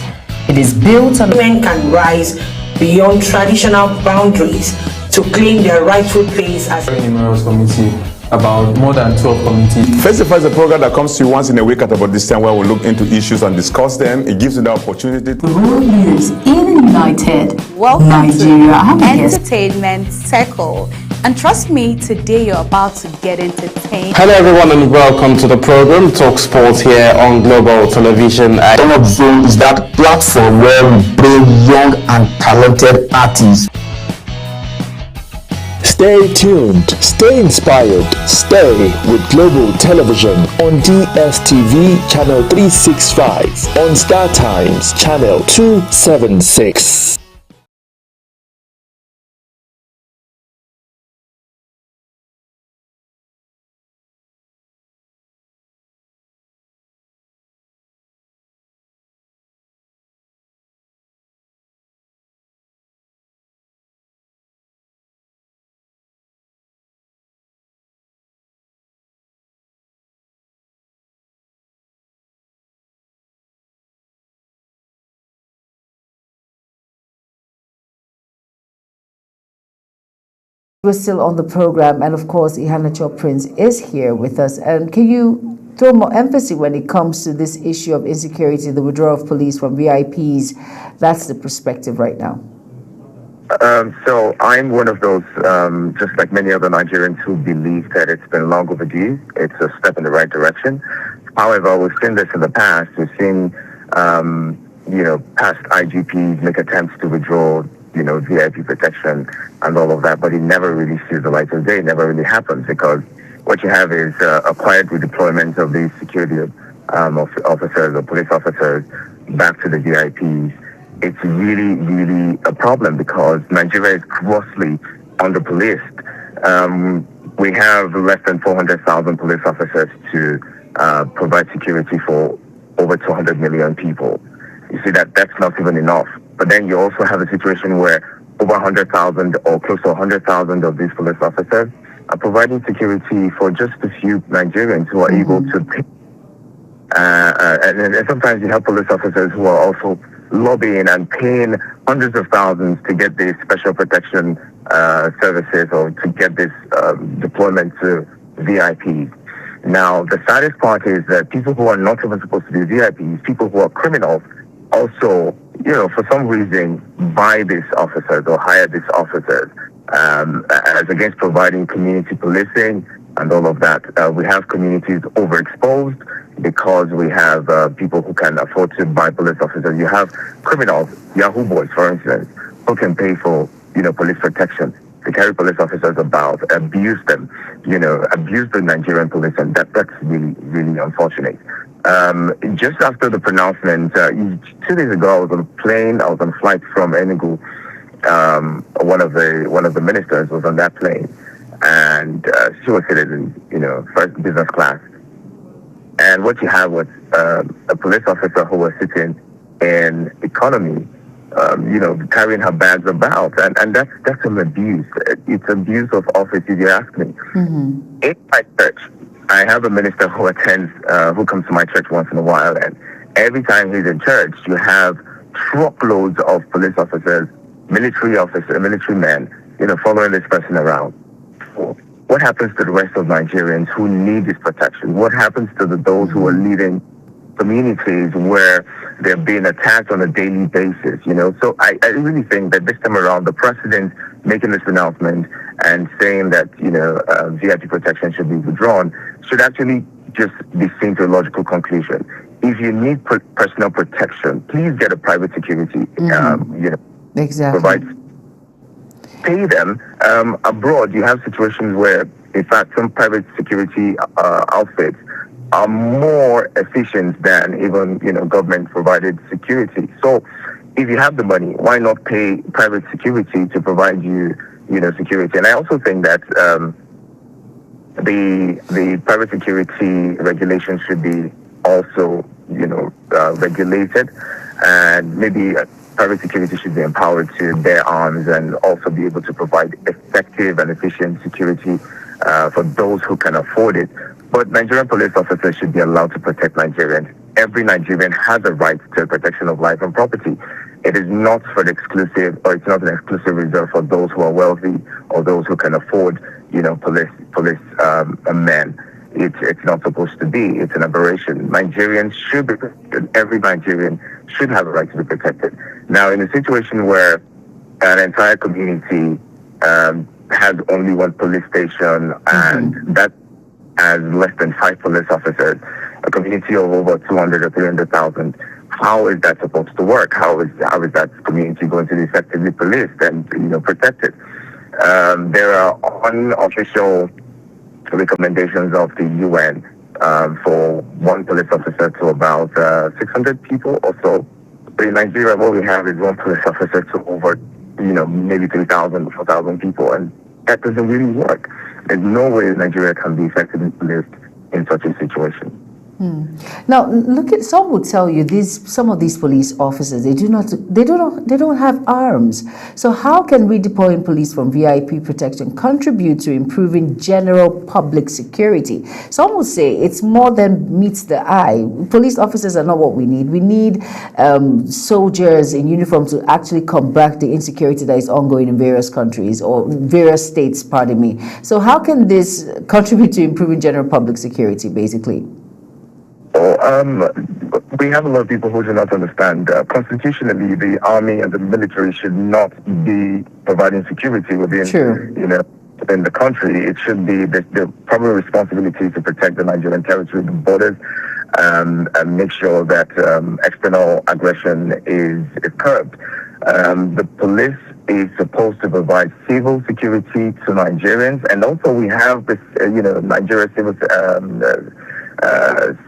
It is built on... Men can rise beyond traditional boundaries to claim their rightful place as a numerous committee, about more than 12 committees. Festify is a program that comes to you once in a week at about this time where we look into issues and discuss them. It gives you the opportunity to world leaders in United Nigeria Entertainment Circle. And trust me, today you're about to get entertained. Hello everyone and welcome to the program Talk Sports here on Global Television. Talk Zone is that platform where we bring young and talented artists. Stay tuned, stay inspired, stay with Global Television on DSTV Channel 365, on Star Times Channel 276. We're still on the program, and of course, Iheanacho Prince is here with us. And can you throw more emphasis when it comes to this issue of insecurity, the withdrawal of police from VIPs? That's the perspective right now. So I'm one of those, just like many other Nigerians who believe that it's been long overdue. It's a step in the right direction. However, we've seen this in the past. We've seen past IGPs make attempts to withdraw, VIP protection and all of that, but it never really sees the light of day. It never really happens because what you have is a quiet redeployment of these security officers or police officers back to the VIPs. It's really, really a problem because Nigeria is grossly under-policed. We have less than 400,000 police officers to provide security for over 200 million people. You see that's not even enough. But then you also have a situation where over 100,000 or close to 100,000 of these police officers are providing security for just a few Nigerians who are able to pay. And sometimes you have police officers who are also lobbying and paying hundreds of thousands to get these special protection services or to get this deployment to VIPs. Now, the saddest part is that people who are not even supposed to be VIPs, people who are criminals, also, for some reason, buy these officers or hire these officers as against providing community policing and all of that. We have communities overexposed because we have people who can afford to buy police officers. You have criminals, Yahoo boys, for instance, who can pay for, police protection. They carry police officers about, abuse them, abuse the Nigerian police, and that's really, really unfortunate. Just after the pronouncement, 2 days ago, I was on a plane. I was on a flight from Enugu. One of the ministers was on that plane, and she was sitting in, first business class. And what you have was a police officer who was sitting in economy, carrying her bags about, and that's an abuse. It's abuse of office, if you ask me. Mm-hmm. In my church, I have a minister who attends, who comes to my church once in a while, and every time he's in church, you have truckloads of police officers, military men, following this person around. What happens to the rest of Nigerians who need this protection? What happens to those who are leading communities where they're being attacked on a daily basis? So I really think that this time around, the president making this announcement and saying that VIP protection should be withdrawn should actually just be seen to a logical conclusion. If you need personal protection, please get a private security. Exactly. Pay them. Abroad, you have situations where, in fact, some private security outfits are more efficient than even government-provided security. So, if you have the money, why not pay private security to provide you security? And I also think that the private security regulations should be also regulated, and maybe private security should be empowered to bear arms and also be able to provide effective and efficient security for those who can afford it. But Nigerian police officers should be allowed to protect Nigerians. Every Nigerian has a right to protection of life and property. It is not for the exclusive, or it's not an exclusive reserve for those who are wealthy or those who can afford, police men. It's not supposed to be. It's an aberration. Nigerians should be protected. Every Nigerian should have a right to be protected. Now, in a situation where an entire community has only one police station and that has less than 5 police officers, a community of over 200 or 300,000, how is that supposed to work? How is that community going to be effectively policed and protected? There are unofficial recommendations of the UN for one police officer to about 600 people or so. But in Nigeria, what we have is one police officer to over, maybe 3,000, 4,000 people, and that doesn't really work. There's no way Nigeria can be effectively policed in such a situation. Now, some would tell you some of these police officers, they don't have arms. So how can redeploying police from VIP protection contribute to improving general public security? Some would say it's more than meets the eye. Police officers are not what we need. We need soldiers in uniform to actually combat the insecurity that is ongoing in various countries or various states, pardon me. So how can this contribute to improving general public security, basically? We have a lot of people who do not understand. Constitutionally, the army and the military should not be providing security within, within the country. It should be the primary responsibility to protect the Nigerian territory, the borders, and make sure that external aggression is curbed. The police is supposed to provide civil security to Nigerians, and also we have this, Nigeria Civil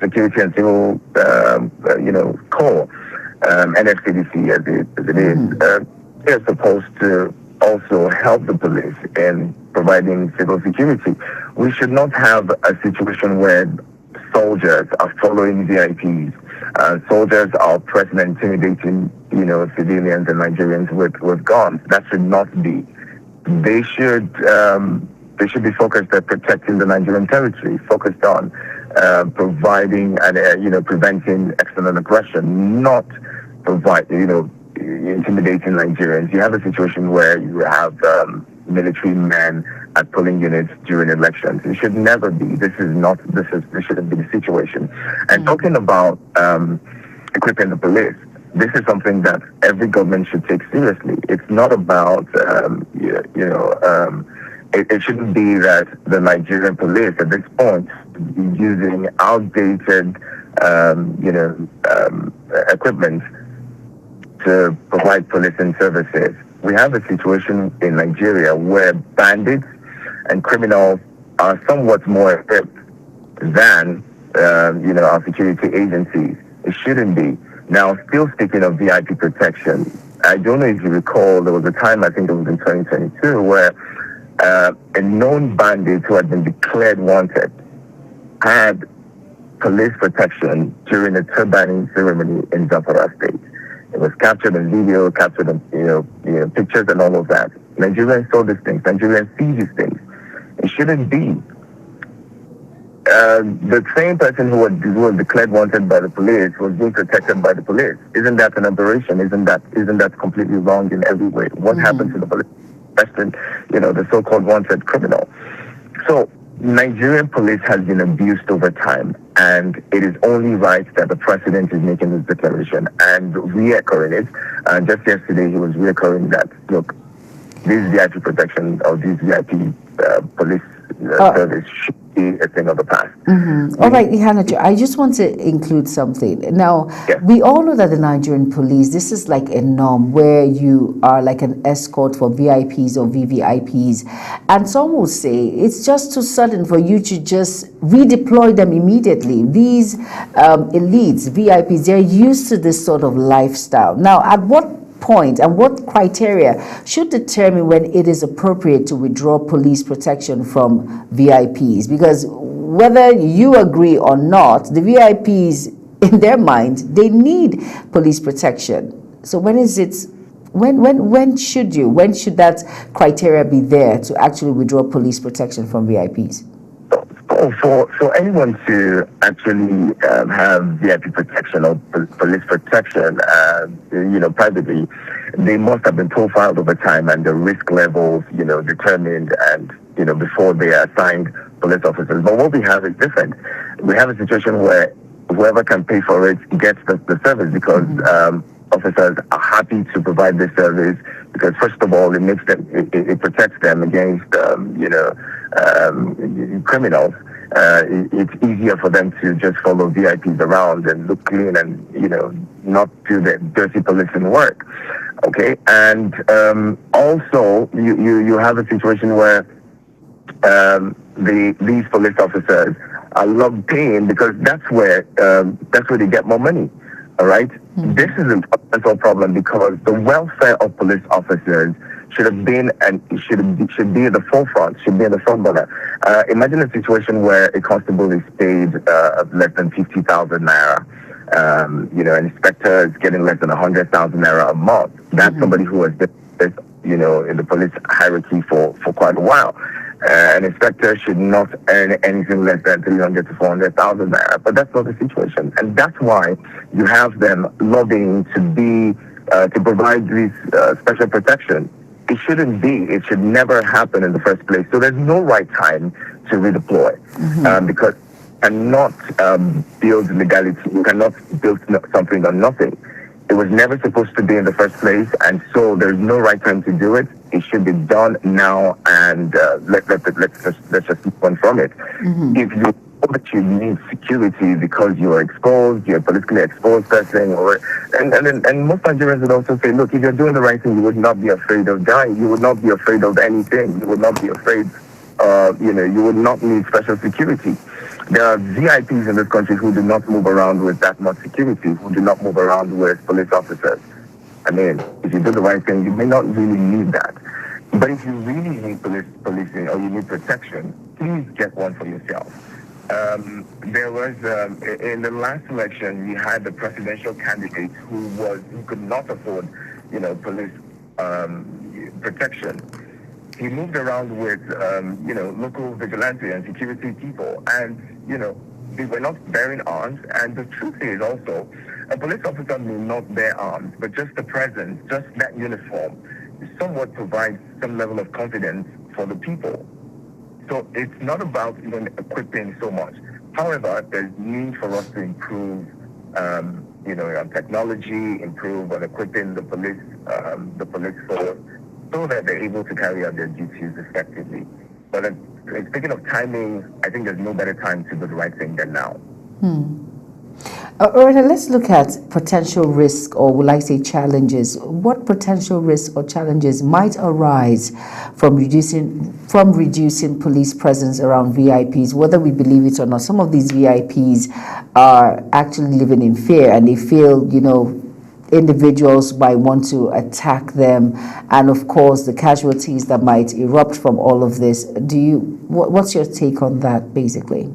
Security and Civil, Corps, NFCDC as it is. They're supposed to also help the police in providing civil security. We should not have a situation where soldiers are following VIPs. Soldiers are pressing and intimidating, civilians and Nigerians with guns. That should not be. They should be focused on protecting the Nigerian territory, focused on providing and preventing external aggression, not intimidating Nigerians. You have a situation where you have military men at polling units during elections. It should never be. This shouldn't be the situation. And talking about equipping the police, this is something that every government should take seriously. It's not about, it shouldn't be that the Nigerian police at this point is using outdated, equipment to provide policing services. We have a situation in Nigeria where bandits and criminals are somewhat more equipped than, our security agencies. It shouldn't be. Now, still speaking of VIP protection, I don't know if you recall, there was a time, I think it was in 2022, where a known bandit who had been declared wanted had police protection during a turbaning ceremony in Zamfara State. It was captured on video, captured on pictures and all of that. Nigerians saw these things. Nigerians see these things. It shouldn't be. The same person who was declared wanted by the police was being protected by the police. Isn't that an aberration? Isn't that completely wrong in every way? What happened to the police? The so-called wanted criminal. So Nigerian police has been abused over time, and it is only right that the president is making this declaration and reoccurring it. Just yesterday, he was reoccurring that, look, this VIP protection or this VIP police service should be a thing of the past. All right, Ihanacho, I just want to include something. Now, we all know that the Nigerian police, this is like a norm where you are like an escort for VIPs or VVIPs. And some will say it's just too sudden for you to just redeploy them immediately. These elites, VIPs, they're used to this sort of lifestyle. Now, at what point and what criteria should determine when it is appropriate to withdraw police protection from VIPs? Because whether you agree or not, the VIPs, in their mind, they need police protection. So when should that criteria be there to actually withdraw police protection from VIPs? For anyone to actually have VIP protection or police protection, privately, they must have been profiled over time and the risk levels, determined and, before they are assigned police officers. But what we have is different. We have a situation where whoever can pay for it gets the service because officers are happy to provide this service because, first of all, it protects them against, criminals. It's easier for them to just follow VIPs around and look clean and, not do the dirty policing work. Okay. And also you have a situation where these police officers are loved paying because that's where they get more money. All right. This is a fundamental problem because the welfare of police officers should have been and should be at the forefront, should be in the front burner. Imagine a situation where a constable is paid less than 50,000 naira. An inspector is getting less than 100,000 naira a month. That's somebody who has been, in the police hierarchy for quite a while. An inspector should not earn anything less than 300 to 400,000 naira, but that's not the situation, and that's why you have them lobbying to provide this special protection. It shouldn't be. It should never happen in the first place. So there's no right time to redeploy because you cannot build legality. You cannot build something on nothing. It was never supposed to be in the first place, and so there's no right time to do it. It should be done now, and let's just move on from it. If you that you need security because you're exposed, you're a politically exposed person, and most Nigerians would also say, look, if you're doing the right thing, you would not be afraid of dying. You would not be afraid of anything. You would not be afraid you would not need special security. There are VIPs in this country who do not move around with that much security, who do not move around with police officers. I mean, if you do the right thing, you may not really need that. But if you really need policing or you need protection, please get one for yourself. There was, in the last election, we had the presidential candidate who could not afford, police protection. He moved around with, local vigilante and security people, and, they were not bearing arms. And the truth is also, a police officer may not bear arms, but just the presence, just that uniform, somewhat provides some level of confidence for the people. So it's not about even equipping so much. However, there's need for us to improve, on technology, improve on equipping the police force, so that they're able to carry out their duties effectively. But speaking of timing, I think there's no better time to do the right thing than now. Oretta, let's look at potential risk, or will I say challenges. What potential risks or challenges might arise from reducing police presence around VIPs, whether we believe it or not? Some of these VIPs are actually living in fear, and they feel, individuals might want to attack them, and of course the casualties that might erupt from all of this. What's your take on that, basically?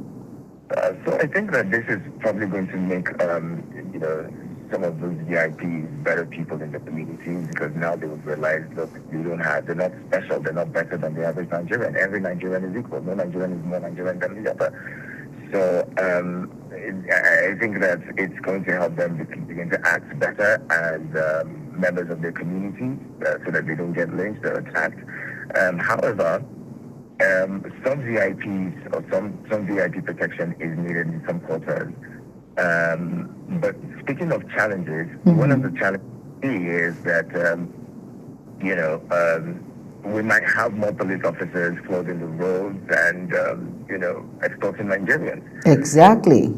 So I think that this is probably going to make, some of those VIPs better people in the community, because now they would realize, look, they're not special, they're not better than the average Nigerian. Every Nigerian is equal. No Nigerian is more Nigerian than the other. So I think that it's going to help them begin to act better as members of their community, so that they don't get lynched or attacked. However, some VIPs or some VIP protection is needed in some quarters. But speaking of challenges, one of the challenges is that, we might have more police officers flooding the roads and, extorting Nigerians. Exactly.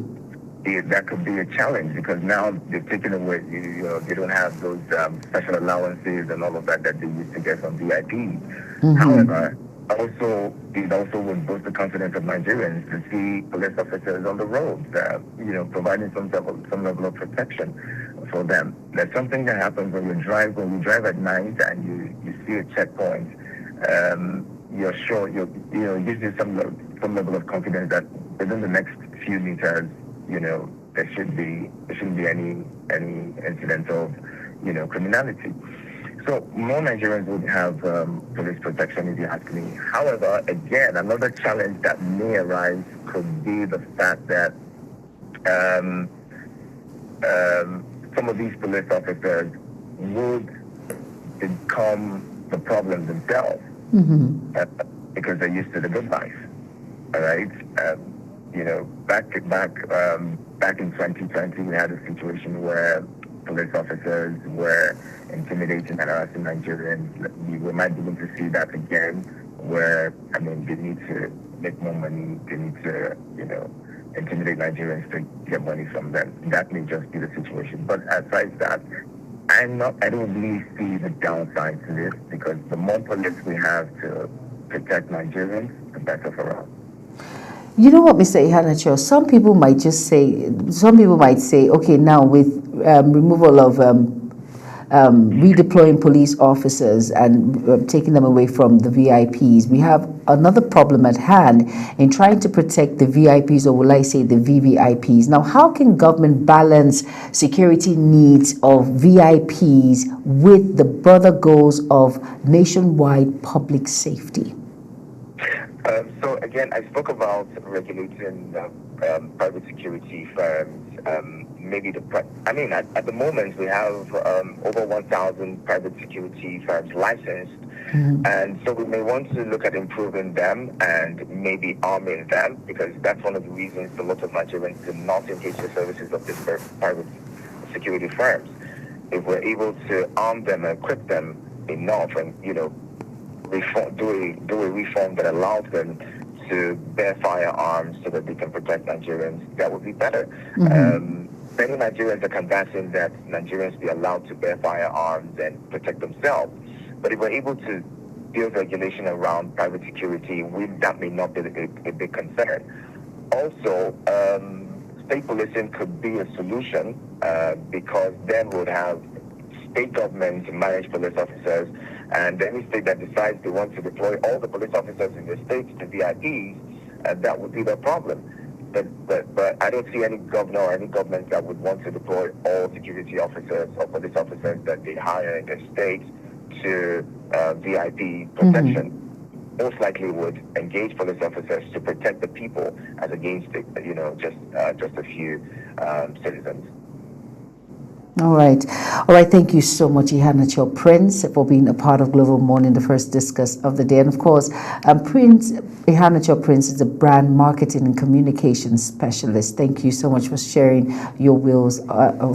That could be a challenge, because now they've taken away, they don't have those special allowances and all of that they used to get from VIPs. However, it also would boost the confidence of Nigerians to see police officers on the roads, providing some level of protection for them. There's something that happens when you drive at night and you see a checkpoint. You're sure it gives you some level of confidence that within the next few meters, there shouldn't be any incident of criminality. So more Nigerians would have police protection, if you ask me. However, again, another challenge that may arise could be the fact that some of these police officers would become the problem themselves, because they're used to the good life. All right, back in 2020, we had a situation where police officers were intimidating and harassing Nigerians. We might begin to see that again, where, they need to make more money, they need to, intimidate Nigerians to get money from them. That may just be the situation. But aside that, I don't really see the downside to this, because the more police we have to protect Nigerians, the better for us. You know what, Mr. Iheanacho, some people might say, okay, now with removal of redeploying police officers and taking them away from the VIPs, we have another problem at hand in trying to protect the VIPs, or will I say the VVIPs. Now, how can government balance security needs of VIPs with the broader goals of nationwide public safety? So again, I spoke about regulating private security firms. At the moment we have over 1,000 private security firms licensed, and so we may want to look at improving them and maybe arming them, because that's one of the reasons a lot of Nigerians do not engage the services of these private security firms. If we're able to arm them and equip them enough, and do a reform that allows them to bear firearms so that they can protect Nigerians, that would be better. Many Nigerians are canvassing that Nigerians be allowed to bear firearms and protect themselves. But if we're able to build regulation around private security, that may not be a big concern. Also, state policing could be a solution because then we would have state governments manage police officers, and any state that decides they want to deploy all the police officers in the states to VIPs, that would be the problem. But I don't see any governor or any government that would want to deploy all security officers or police officers that they hire in the states to VIP protection. Most likely would engage police officers to protect the people as against just a few citizens. All right. Thank you so much, Iheanacho Prince, for being a part of Global Morning, the first discuss of the day. And of course, Iheanacho Prince is a brand marketing and communications specialist. Thank you so much for sharing your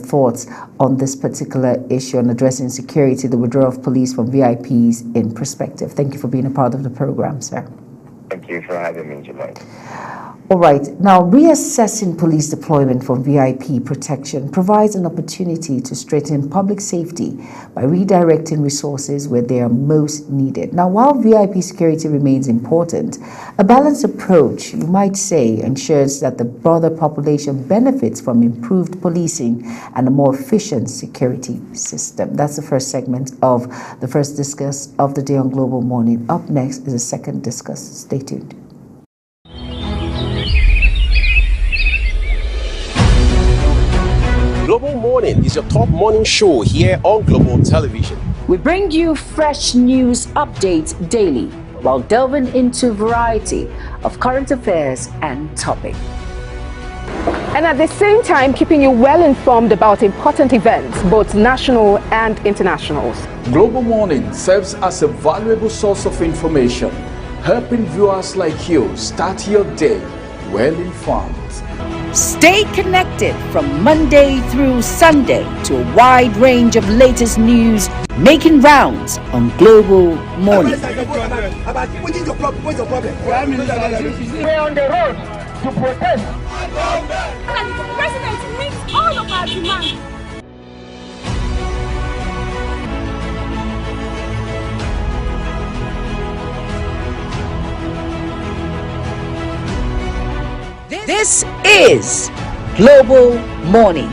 thoughts on this particular issue on addressing security, the withdrawal of police from VIPs in perspective. Thank you for being a part of the program, sir. Thank you for having me, July. All right. Now, reassessing police deployment for VIP protection provides an opportunity to strengthen public safety by redirecting resources where they are most needed. Now, while VIP security remains important, a balanced approach, you might say, ensures that the broader population benefits from improved policing and a more efficient security system. That's the first segment of the first discuss of the day on Global Morning. Up next is a second discuss. Stay tuned. Global Morning is your top morning show here on Global Television. We bring you fresh news updates daily while delving into a variety of current affairs and topics. And at the same time, keeping you well informed about important events, both national and international. Global Morning serves as a valuable source of information, helping viewers like you start your day well informed. Stay connected from Monday through Sunday to a wide range of latest news making rounds on Global Morning. We're on the road to protest. The president meets all of our demands. This is Global Morning.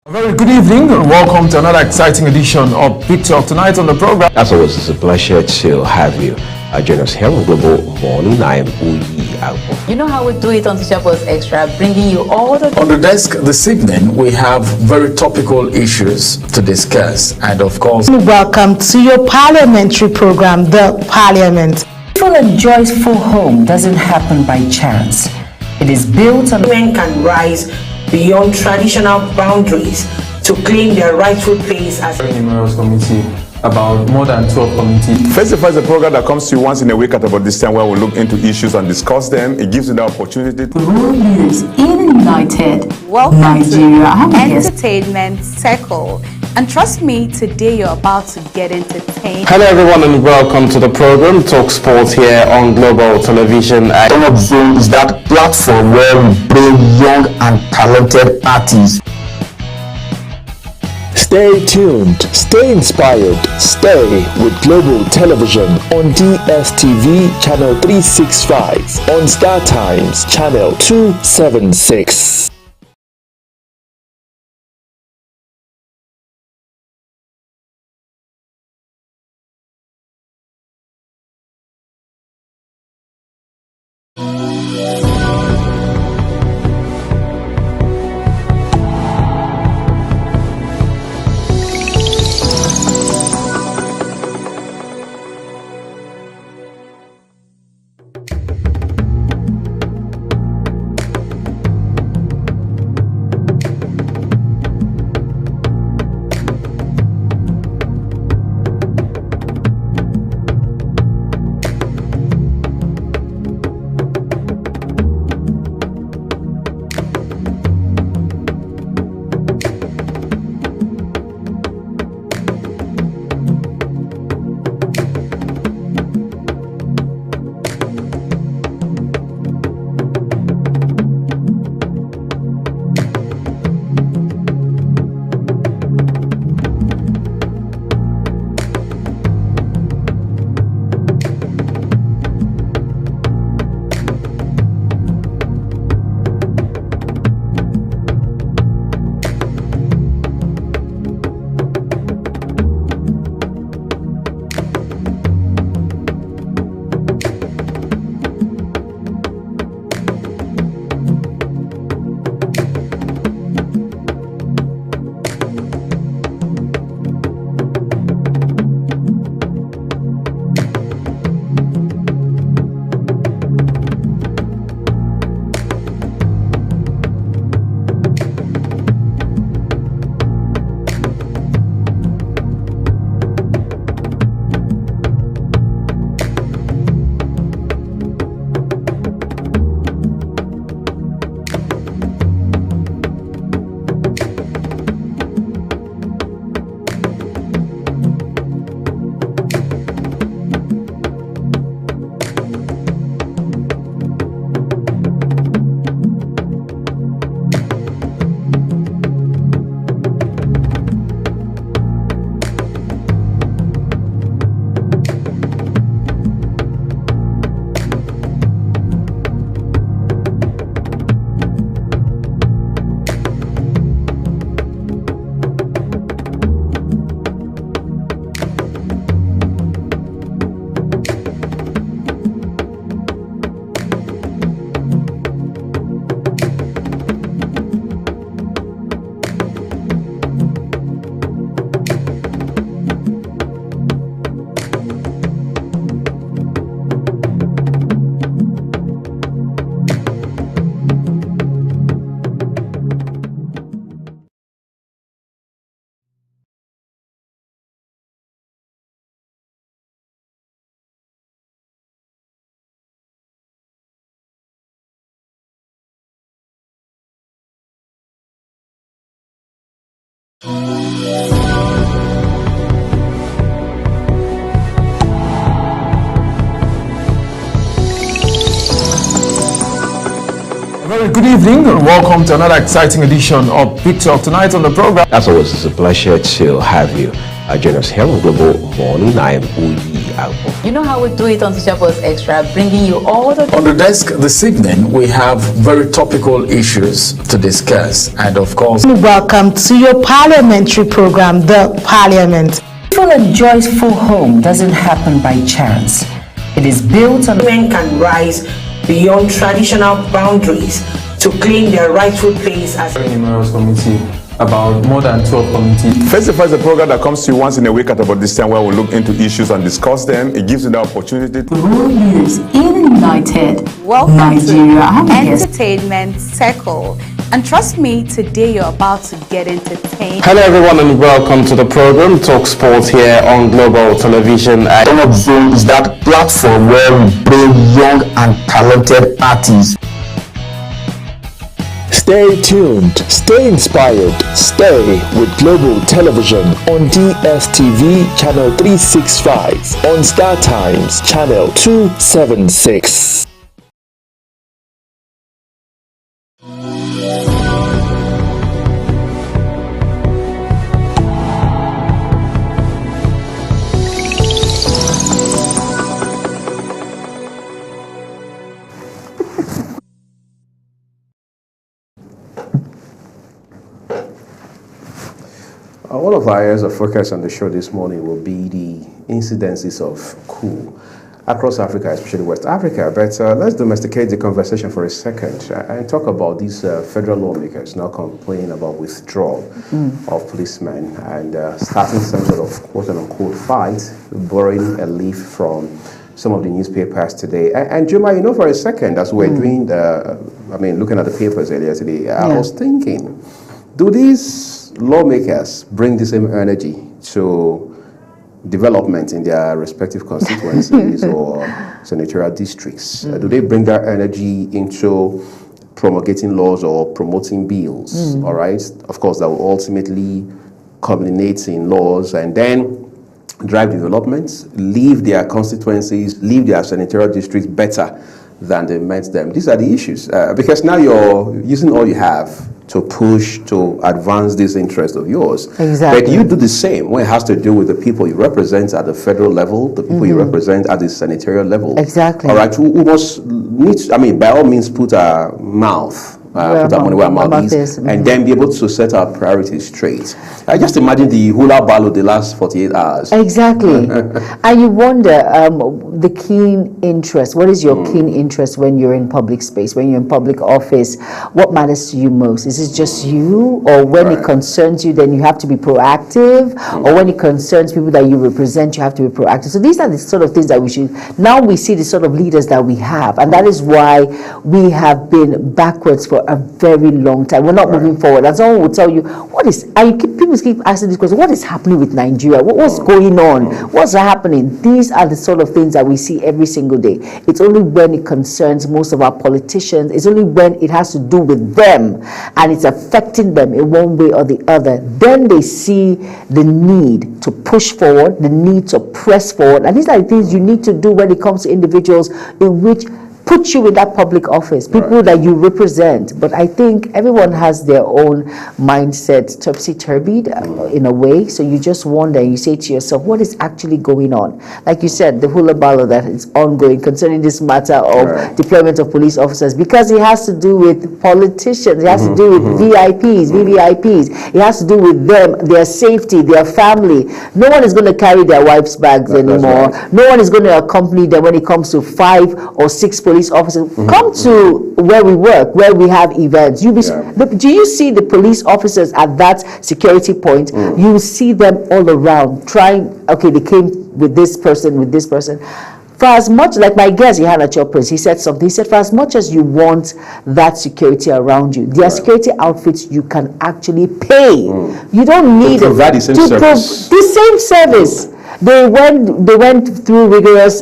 A very good evening and welcome to another exciting edition of Big Talk. Tonight on the program. As always, it's a pleasure to have you. Join us here on Global Morning. I am Uyi Alpo. You know how we do it on Social Post Extra, bringing you all the... On the desk this evening, we have very topical issues to discuss. And of course... Welcome to your parliamentary program, The Parliament. Peaceful and joyful home doesn't happen by chance. It is built on... Women can rise beyond traditional boundaries to claim their rightful place as... Numerous committee, about more than 12 committees. Face to Face is a program that comes to you once in a week at about this time where we look into issues and discuss them. It gives you the opportunity to... The world news in United Nigeria. Entertainment Circle. And trust me, today you're about to get entertained. Hello everyone and welcome to the program Talk Sports here on Global Television. One of those is that platform where we bring young and talented artists. Stay tuned, stay inspired, stay with Global Television on DSTV Channel 365, on Star Times Channel 276. Very good evening and welcome to another exciting edition of Big Talk. Tonight on the program. As always, it's a pleasure to have you. Join us here on Global Morning. I am Uyi Alpo. You know how we do it on Social Post Extra, bringing you all the... On the desk this evening, we have very topical issues to discuss. And of course... Welcome to your parliamentary program, The Parliament. Peaceful and joyful home doesn't happen by chance. It is built on... Men can rise beyond traditional boundaries to claim their rightful place as a numerous committee, about more than 12 committees. Face to Face is a program that comes to you once in a week at about this time where we look into issues and discuss them. It gives you the opportunity to rural leaders in United Nigeria. Entertainment Circle. And trust me, today you're about to get entertained. Hello everyone and welcome to the program Talk Sports here on Global Television. Turn Up Zone is that platform where we bring young and talented artists. Stay tuned, stay inspired, stay with Global Television on DSTV Channel 365, on Star Times Channel 276. One of our areas of focus on the show this morning will be the incidences of coup across Africa, especially West Africa. But let's domesticate the conversation for a second and talk about these federal lawmakers now complaining about withdrawal of policemen and starting some sort of quote-unquote fight, borrowing a leaf from some of the newspapers today. And Juma, you know, for a second, as we're doing looking at the papers earlier today, I was thinking, do these lawmakers bring the same energy to development in their respective constituencies or senatorial districts? Do they bring that energy into promulgating laws or promoting bills? All right, of course, that will ultimately culminate in laws and then drive developments, leave their constituencies, leave their senatorial districts better than they met them. These are the issues because now you're using all you have to push, to advance this interest of yours. Exactly. But you do the same when it has to do with the people you represent at the federal level, the people you represent at the senatorial level. Exactly. All right, we must need, by all means, put our mouth, put our money where our mouth is, and then be able to set our priorities straight. I just imagine the hula balo the last 48 hours. Exactly. And you wonder, the keen interest, what is your keen interest when you're in public space, when you're in public office? What matters to you most? Is it just you? Or when it concerns you, then you have to be proactive? Or when it concerns people that you represent, you have to be proactive? So these are the sort of things that we should, now we see the sort of leaders that we have. And that is why we have been backwards for a very long time. We're not moving forward. And someone will tell you, people keep asking this question, what is happening with Nigeria? What's going on? What's happening? These are the sort of things that we see every single day. It's only when it concerns most of our politicians, it's only when it has to do with them and it's affecting them in one way or the other, then they see the need to push forward, the need to press forward. And these are the things you need to do when it comes to individuals in which put you in that public office, people that you represent. But I think everyone has their own mindset topsy-turvied in a way. So you just wonder, you say to yourself, what is actually going on? Like you said, the hula balo that is ongoing concerning this matter of deployment of police officers, because it has to do with politicians, it has to do with VIPs, VVIPs, it has to do with them, their safety, their family. No one is going to carry their wives' bags anymore. No one is going to accompany them when it comes to 5 or 6 police officers. Come to where we work, where we have events. Do you see the police officers at that security point? You see them all around trying, they came with this person, For as much, like my guest, Yohana Chopras, he said something. He said, for as much as you want that security around you, their security outfits you can actually pay. You don't need to provide the same service. The same service. They went through rigorous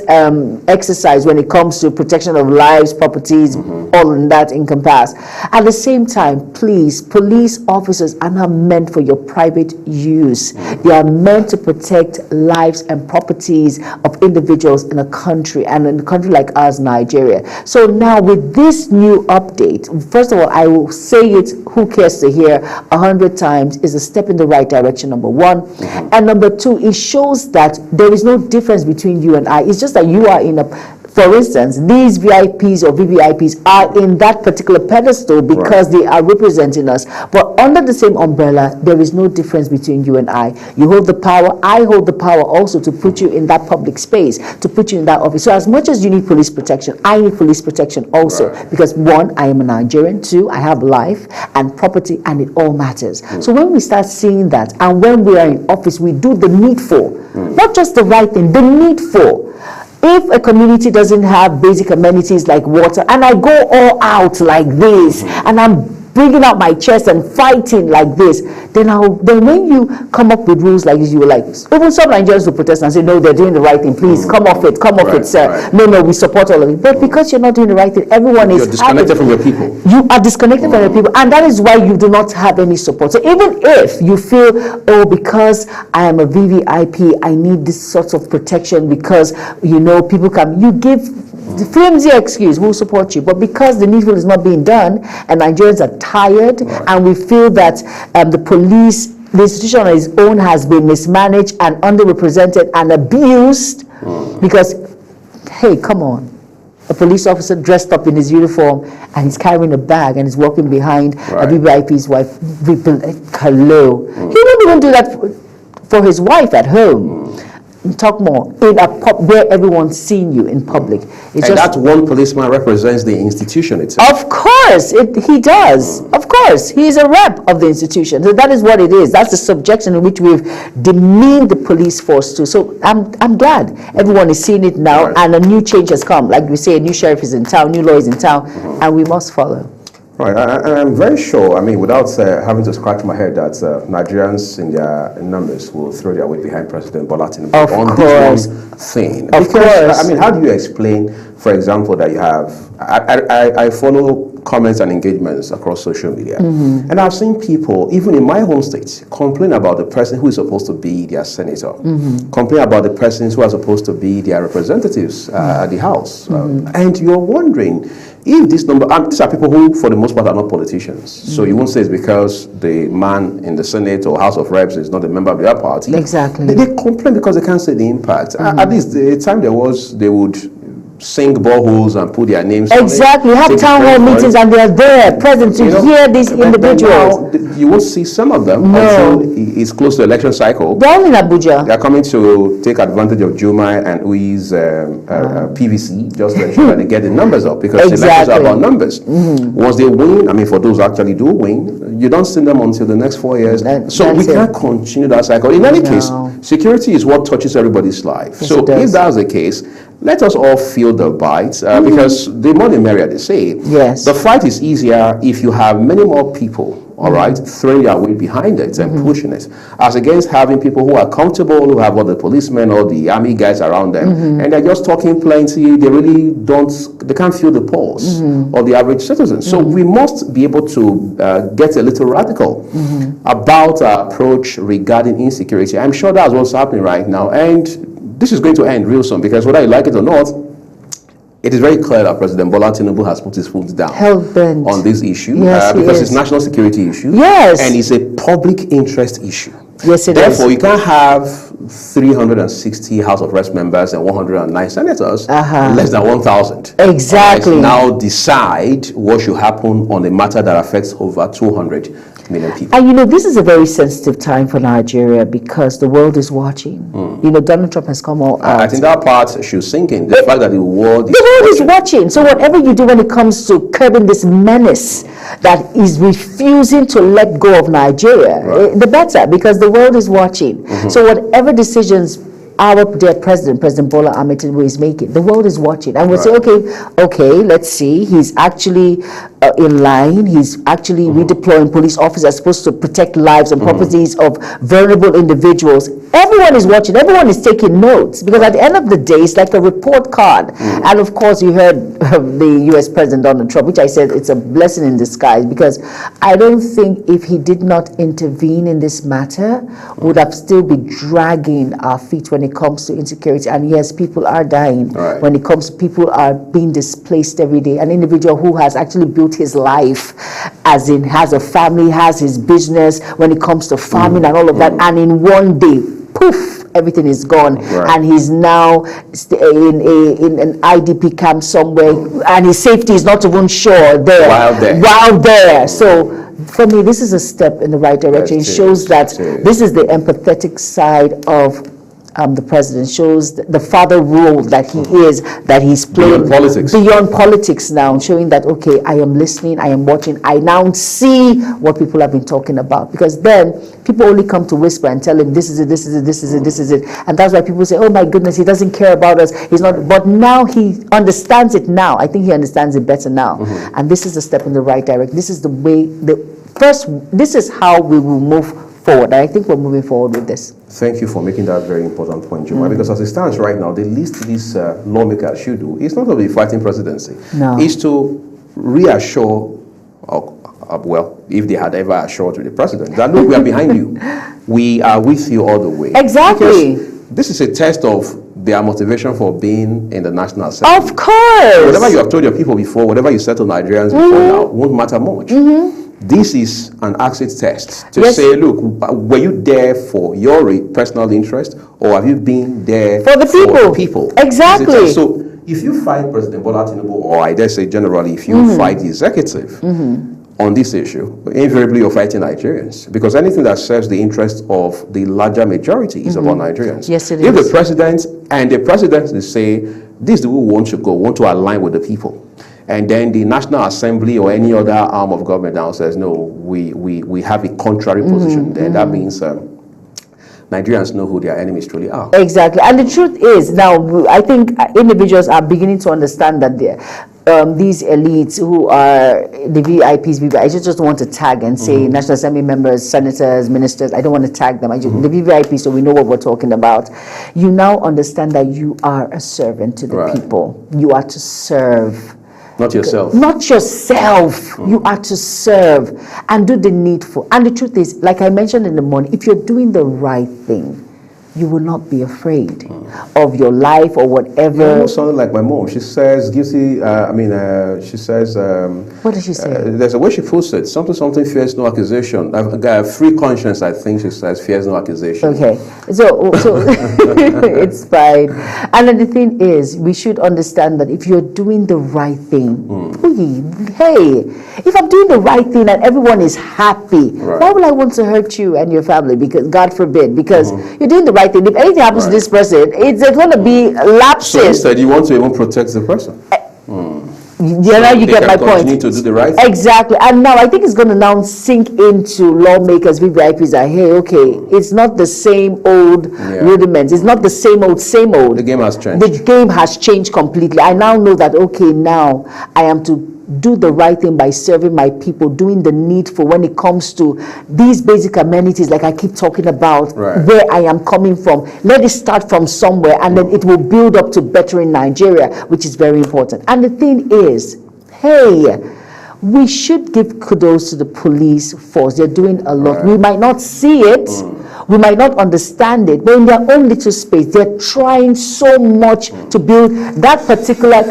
exercise when it comes to protection of lives, properties, all in that encompass. At the same time, please, police officers are not meant for your private use. They are meant to protect lives and properties of individuals in a country, and in a country like ours, Nigeria. So now with this new update, first of all, I will say it, who cares to hear 100 times, is a step in the right direction, number one. And number two, it shows that there is no difference between you and I. It's just that you are in a, for instance, these VIPs or VVIPs are in that particular pedestal because they are representing us. But under the same umbrella, there is no difference between you and I. You hold the power, I hold the power also to put you in that public space, to put you in that office. So as much as you need police protection, I need police protection also. Because one, I am a Nigerian. Two, I have life and property, and it all matters. So when we start seeing that, and when we are in office, we do the needful, not just the right thing, the needful. If a community doesn't have basic amenities like water, and I go all out like this, and I'm bringing out my chest and fighting like this, then when you come up with rules like this, you will like, even some Nigerians will protest and say, no, they're doing the right thing, please, come off it, sir. No, we support all of it. But because you're not doing the right thing, everyone is... You're disconnected from your people. You are disconnected from your people, and that is why you do not have any support. So even if you feel, oh, because I am a VVIP, I need this sort of protection because, you know, people come, you give the flimsy excuse, we'll support you. But because the needful is not being done, and Nigerians are tired, and we feel that the police, the institution on its own has been mismanaged and underrepresented and abused, because, hey, come on. A police officer dressed up in his uniform and he's carrying a bag and he's walking behind a VVIP's wife. Hello. He wouldn't even do that for his wife at home. Talk more in a pub where everyone's seeing you in public. It's and that one policeman represents the institution itself. Of course, he does. Of course, he's a rep of the institution. So that is what it is. That's the subjection in which we've demeaned the police force to. So I'm glad everyone is seeing it now, and a new change has come. Like we say, a new sheriff is in town, new law is in town, and we must follow. Right, and I'm very sure, I mean, without having to scratch my head, that Nigerians in their numbers will throw their weight behind President Bola Tinubu on this one thing. Of course. I mean, how do you explain, for example, that you have, I follow comments and engagements across social media, and I've seen people, even in my home state, complain about the person who is supposed to be their senator, complain about the persons who are supposed to be their representatives at the House, and you're wondering, if this number, these are people who, for the most part, are not politicians. So you won't say it's because the man in the Senate or House of Reps is not a member of their party. Exactly. They complain because they can't see the impact. At least the time there was, they would sing boreholes and put their names exactly on it. Have town hall meetings and they are there present to hear these individuals. You won't see some of them until it's close to the election cycle. They're all in Abuja. They're coming to take advantage of Jumai and Ui's PVC just to ensure that they get the numbers up, because the elections are about numbers. Once they win, I mean, for those who actually do win, you don't see them until the next 4 years. So we can't continue that cycle. In any case, security is what touches everybody's life. Yes, so if that's the case, let us all feel the bite, because the more the merrier, they say. Yes. The fight is easier if you have many more people, all right, throwing their weight behind it and pushing it, as against having people who are comfortable, who have all the policemen or the army guys around them, and they're just talking plenty. They really they can't feel the pulse of the average citizen. So we must be able to get a little radical about our approach regarding insecurity. I'm sure that's what's happening right now, and this is going to end real soon, because whether you like it or not, it is very clear that President Bola Tinubu has put his foot down on this issue, because it's national security issue, and it's a public interest issue. Yes, it Therefore, you can't have 360 House of Reps members and 109 senators, less than 1,000. Exactly. Now decide what should happen on a matter that affects over 200 million people. And you know, this is a very sensitive time for Nigeria because the world is watching. You know, Donald Trump has come all out. I think that part should sink in. The fact that the world is watching. So whatever you do when it comes to curbing this menace that is refusing to let go of Nigeria, the better, because the world is watching. So whatever decisions our dear President Bola Ahmed Tinubu is making. The world is watching, and we'll say, okay, let's see. He's actually in line. He's actually redeploying police officers supposed to protect lives and properties of vulnerable individuals. Everyone is watching. Everyone is taking notes, because at the end of the day, it's like a report card. And of course, you heard the U.S. President Donald Trump, which I said it's a blessing in disguise, because I don't think if he did not intervene in this matter, would have still be dragging our feet when it comes to insecurity. And yes, people are dying. When it comes to people are being displaced every day. An individual who has actually built his life, as in has a family, has his business, when it comes to farming and all of that, and in one day, poof, everything is gone, and he's now in an IDP camp somewhere, and his safety is not even sure there. While there. So for me, this is a step in the right direction. It shows that this is the empathetic side of the president, shows the father role that he is, that he's playing beyond politics now, showing that, okay, I am listening, I am watching, I now see what people have been talking about. Because then people only come to whisper and tell him, this is it, this is it, this is it, this is it. And that's why people say, oh my goodness, he doesn't care about us. He's not. But now he understands it now. I think he understands it better now. And this is a step in the right direction. This is the way, this is how we will move forward. And I think we're moving forward with this. Thank you for making that very important point, Juma, because as it stands right now, the least these lawmakers should do is not to be fighting presidency. No. It's to reassure, well, if they had ever assured the president, that look, we are behind you. We are with you all the way. Exactly. Because this is a test of their motivation for being in the National Assembly. Of course. Whatever you have told your people before, whatever you said to Nigerians before now, won't matter much. This is an exit test to say, look, were you there for your personal interest, or have you been there for the people? Exactly. So if you fight President Bola Tinubu, or I dare say generally, if you fight the executive on this issue, invariably you're fighting Nigerians, because anything that serves the interest of the larger majority is about Nigerians. Yes, it if is. the president is say, this is the way we want to align with the people. And then the National Assembly or any other arm of government now says, no, we have a contrary position. Then that means Nigerians know who their enemies truly are. Exactly. And the truth is, now, I think individuals are beginning to understand that these elites who are the VIPs, I just want to tag and say National Assembly members, senators, ministers. I don't want to tag them. The VVIP, so we know what we're talking about. You now understand that you are a servant to the people. You are to serve. Not yourself. Not yourself. You are to serve and do the needful. And the truth is, like I mentioned in the morning, if you're doing the right thing, you will not be afraid of your life or whatever. You almost sounded like my mom. She says, guilty, she says... what does she say? There's a way she puts it. Something fears no accusation. I've got a free conscience, I think she says, fears no accusation. Okay. So it's fine. And then the thing is, we should understand that if you're doing the right thing, hey, if I'm doing the right thing and everyone is happy, why would I want to hurt you and your family? Because God forbid, because you're doing the right thing. If anything happens to this person, it's going to be lapses. So instead, you want to even protect the person. Now you get my point. Continue to do the right thing. Exactly. And now I think it's going to now sink into lawmakers, VVIPs are, hey, okay, it's not the same old rudiments. It's not the same old. The game has changed. The game has changed completely. I now know that, okay, now I am to do the right thing by serving my people, doing the needful when it comes to these basic amenities, like I keep talking about, where I am coming from. Let it start from somewhere, and then it will build up to bettering Nigeria, which is very important. And the thing is, hey, we should give kudos to the police force. They're doing a lot. We might not see it, we might not understand it, but in their own little space, they're trying so much to build that particular,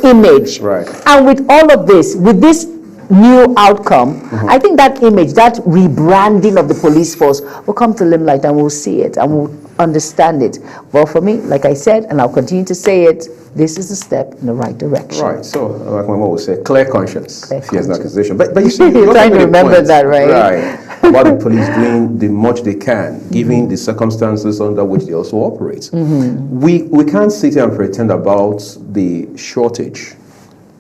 image. And with all of this, with this new outcome, I think that image, that rebranding of the police force will come to limelight, and we'll see it and we'll understand it. Well, for me, like I said, and I'll continue to say it, this is a step in the right direction. Right. So, like my mom would say, clear conscience. Fears no accusation. But you see, you're trying to remember that, right? Right. About the police doing the much they can, given the circumstances under which they also operate. We can't sit here and pretend about the shortage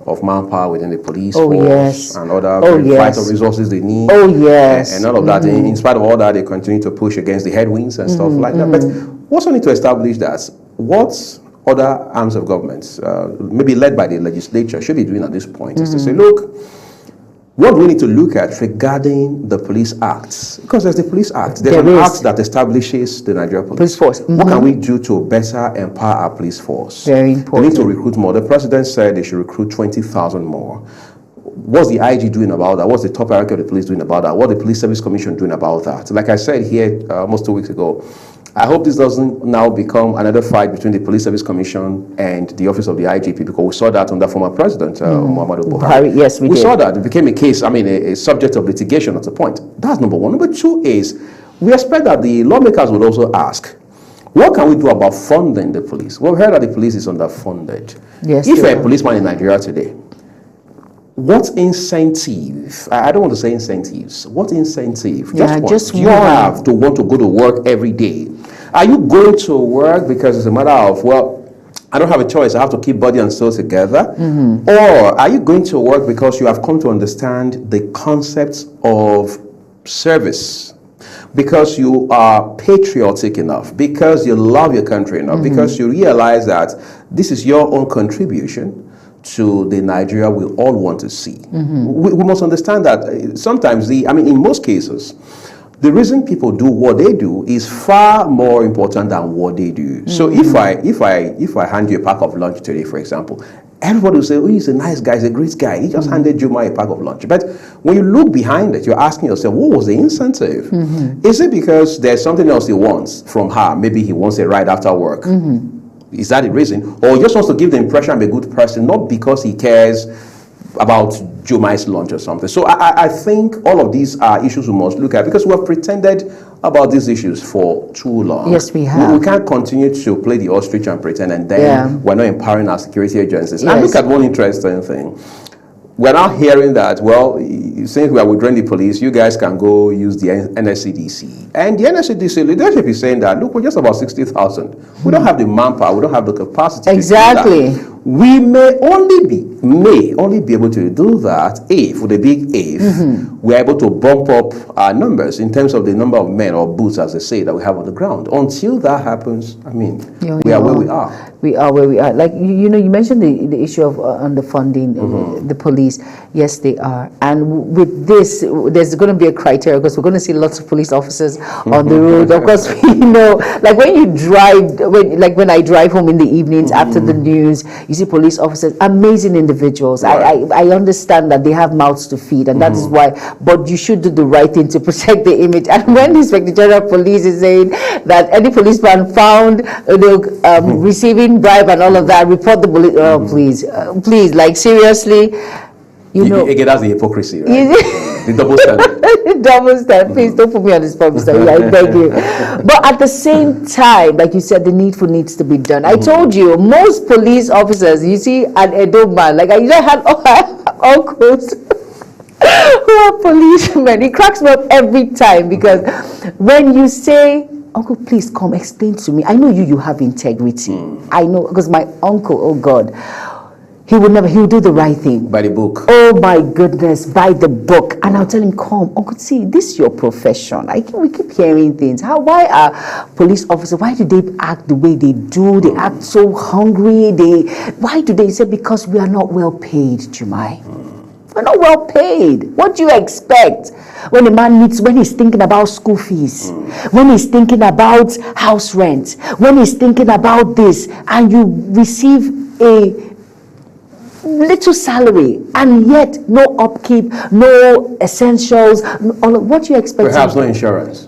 of manpower within the police Oh, force yes. and other Oh, vital yes. resources they need. Oh, yes. And all of that. In spite of all that, they continue to push against the headwinds and stuff like that. But we also need to establish that what other arms of government, maybe led by the legislature, should be doing at this point is to say, look, what we need to look at regarding the Police Act, because there's the Police Act. There's an act that establishes the Nigeria Police Force. What can we do to better empower our police force? Very We important. need to recruit more. The president said they should recruit 20,000 more. What's the IG doing about that? What's the top hierarchy of the police doing about that? What the Police Service Commission doing about that? Like I said here almost 2 weeks ago, I hope this doesn't now become another fight between the Police Service Commission and the Office of the IGP, because we saw that under former President Muhammadu Buhari. Yes, we did. saw that. It became a case, a subject of litigation at a point. That's number one. Number two is, we expect that the lawmakers would also ask, what can we do about funding the police? We've heard that the police is underfunded. Yes, if you're a policeman in Nigeria today, what incentive, I don't want to say incentives, what incentive, just do you have to want to go to work every day? Are you going to work because it's a matter of, well, I don't have a choice, I have to keep body and soul together? Or are you going to work because you have come to understand the concepts of service? Because you are patriotic enough, because you love your country enough, because you realize that this is your own contribution to the Nigeria we all want to see. We must understand that sometimes, in most cases, the reason people do what they do is far more important than what they do. So if I hand you a pack of lunch today, for example, everybody will say, oh, he's a nice guy, he's a great guy. He just handed Juma a pack of lunch. But when you look behind it, you're asking yourself, what was the incentive? Is it because there's something else he wants from her? Maybe he wants a ride after work. Is that the reason? Or he just wants to give the impression of a good person, not because he cares about Jumai's lunch or something. So I think all of these are issues we must look at, because we have pretended about these issues for too long. Yes, we have. We can't continue to play the ostrich and pretend, and then we're not empowering our security agencies. Yes. And look at one interesting thing. We're now hearing that, well, since we are withdrawing the police, you guys can go use the NSCDC. And the NSCDC leadership is saying that, look, we're just about 60,000. We don't have the manpower, we don't have the capacity Exactly. to do that. We may only be able to do that if, with a big if, we're able to bump up our numbers in terms of the number of men, or boots, as they say, that we have on the ground. Until that happens, we are where we are. We are where we are. Like, you mentioned the issue of underfunding the police. Yes, they are. And with this, there's going to be a criteria, because we're going to see lots of police officers on the road. Of course, like when you drive, when I drive home in the evenings after the news, you see police officers, amazing individuals. Right. I understand that they have mouths to feed, and that is why, but you should do the right thing to protect the image. And when the Inspector General of Police is saying that any policeman found receiving bribe and all of that, report the police. Please, like, seriously, Again, that's the hypocrisy, right? The double standard. The double standard. Please don't put me on the spot, Mr. I beg you. But at the same time, like you said, the needful needs to be done. I told you, most police officers, you see, an Edo man, like I had uncles who are policemen. It cracks me up every time, because when you say, uncle, please come explain to me. I know you have integrity. I know, because my uncle, oh God, he would do the right thing. By the book. Oh my goodness, by the book. And I'll tell him, come, uncle, see, this is your profession. We keep hearing things. Why are police officers, why do they act the way they do? They act so hungry. Why do they say? Because we are not well paid, Jumai. We're not well paid. What do you expect when a man when he's thinking about school fees, when he's thinking about house rent, when he's thinking about this, and you receive a little salary, and yet no upkeep, no essentials, what do you expect? Perhaps no insurance.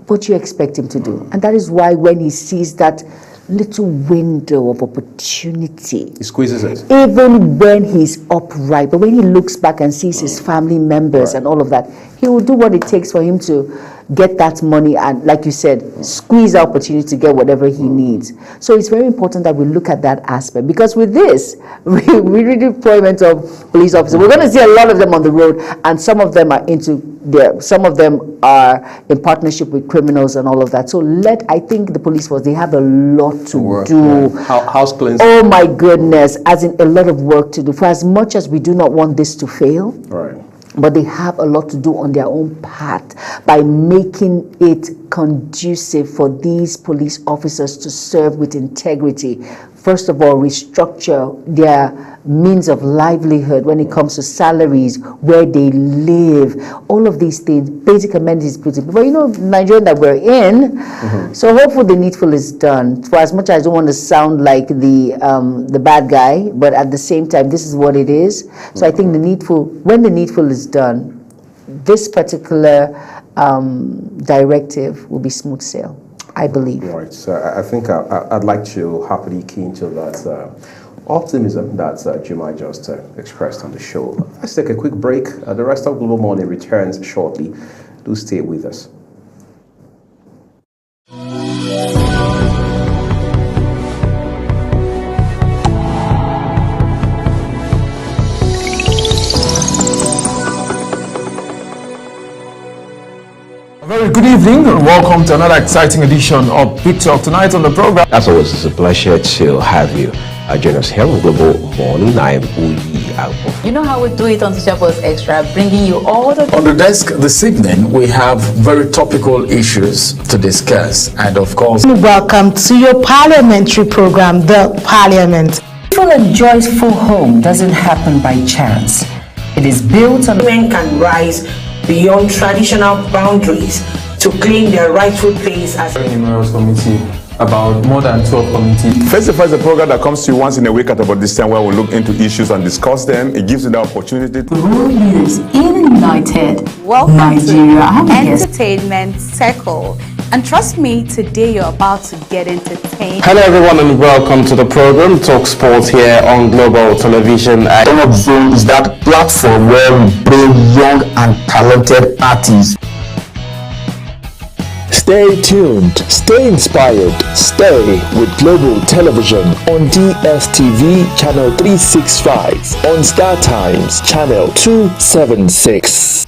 What do you expect him to do? And that is why when he sees that little window of opportunity, he squeezes it. Even when he's upright, but when he looks back and sees his family members and all of that, he will do what it takes for him to get that money and, like you said, squeeze the opportunity to get whatever he needs. So it's very important that we look at that aspect, because with this redeployment of police officers, we're going to see a lot of them on the road, and some of them are some of them are in partnership with criminals and all of that. So I think the police force, they have a lot to do. House cleansing. Oh my goodness, as in a lot of work to do. For as much as we do not want this to fail, right, but they have a lot to do on their own part by making it conducive for these police officers to serve with integrity. First of all, restructure their means of livelihood when it comes to salaries, where they live, all of these things, basic amenities put in. But you know, Nigeria that we're in, so hopefully the needful is done. For as much as I don't want to sound like the bad guy, but at the same time, this is what it is. So I think when the needful is done, this particular directive will be smooth sail, I believe. Right. So I think I'd like to happily key into that optimism that Jumai just expressed on the show. Let's take a quick break. The rest of Global Morning returns shortly. Do stay with us. Very good evening and welcome to another exciting edition of Big Talk. Tonight on the program, As always, it's a pleasure to have you join us here on Global Morning. I am Uyi Alpo. You know how we do it on Social Post Extra, bringing you all the... On the desk this evening, we have very topical issues to discuss, and of course, Welcome to your parliamentary program, The Parliament. Peaceful and joyful home doesn't happen by chance. It is built on... Women can rise beyond traditional boundaries to claim their rightful place as very numerous committee, about more than 12 committees. Face to Face is a program that comes to you once in a week at about this time, where we look into issues and discuss them. It gives you the opportunity to World leaders in United Nigeria. I have a guest. Entertainment Circle. And trust me, today you're about to get entertained. Hello everyone and welcome to the program Talk Sports here on Global Television. Top Zone is that platform where we bring young and talented artists. Stay tuned, stay inspired, stay with Global Television on DSTV Channel 365, on Star Times Channel 276.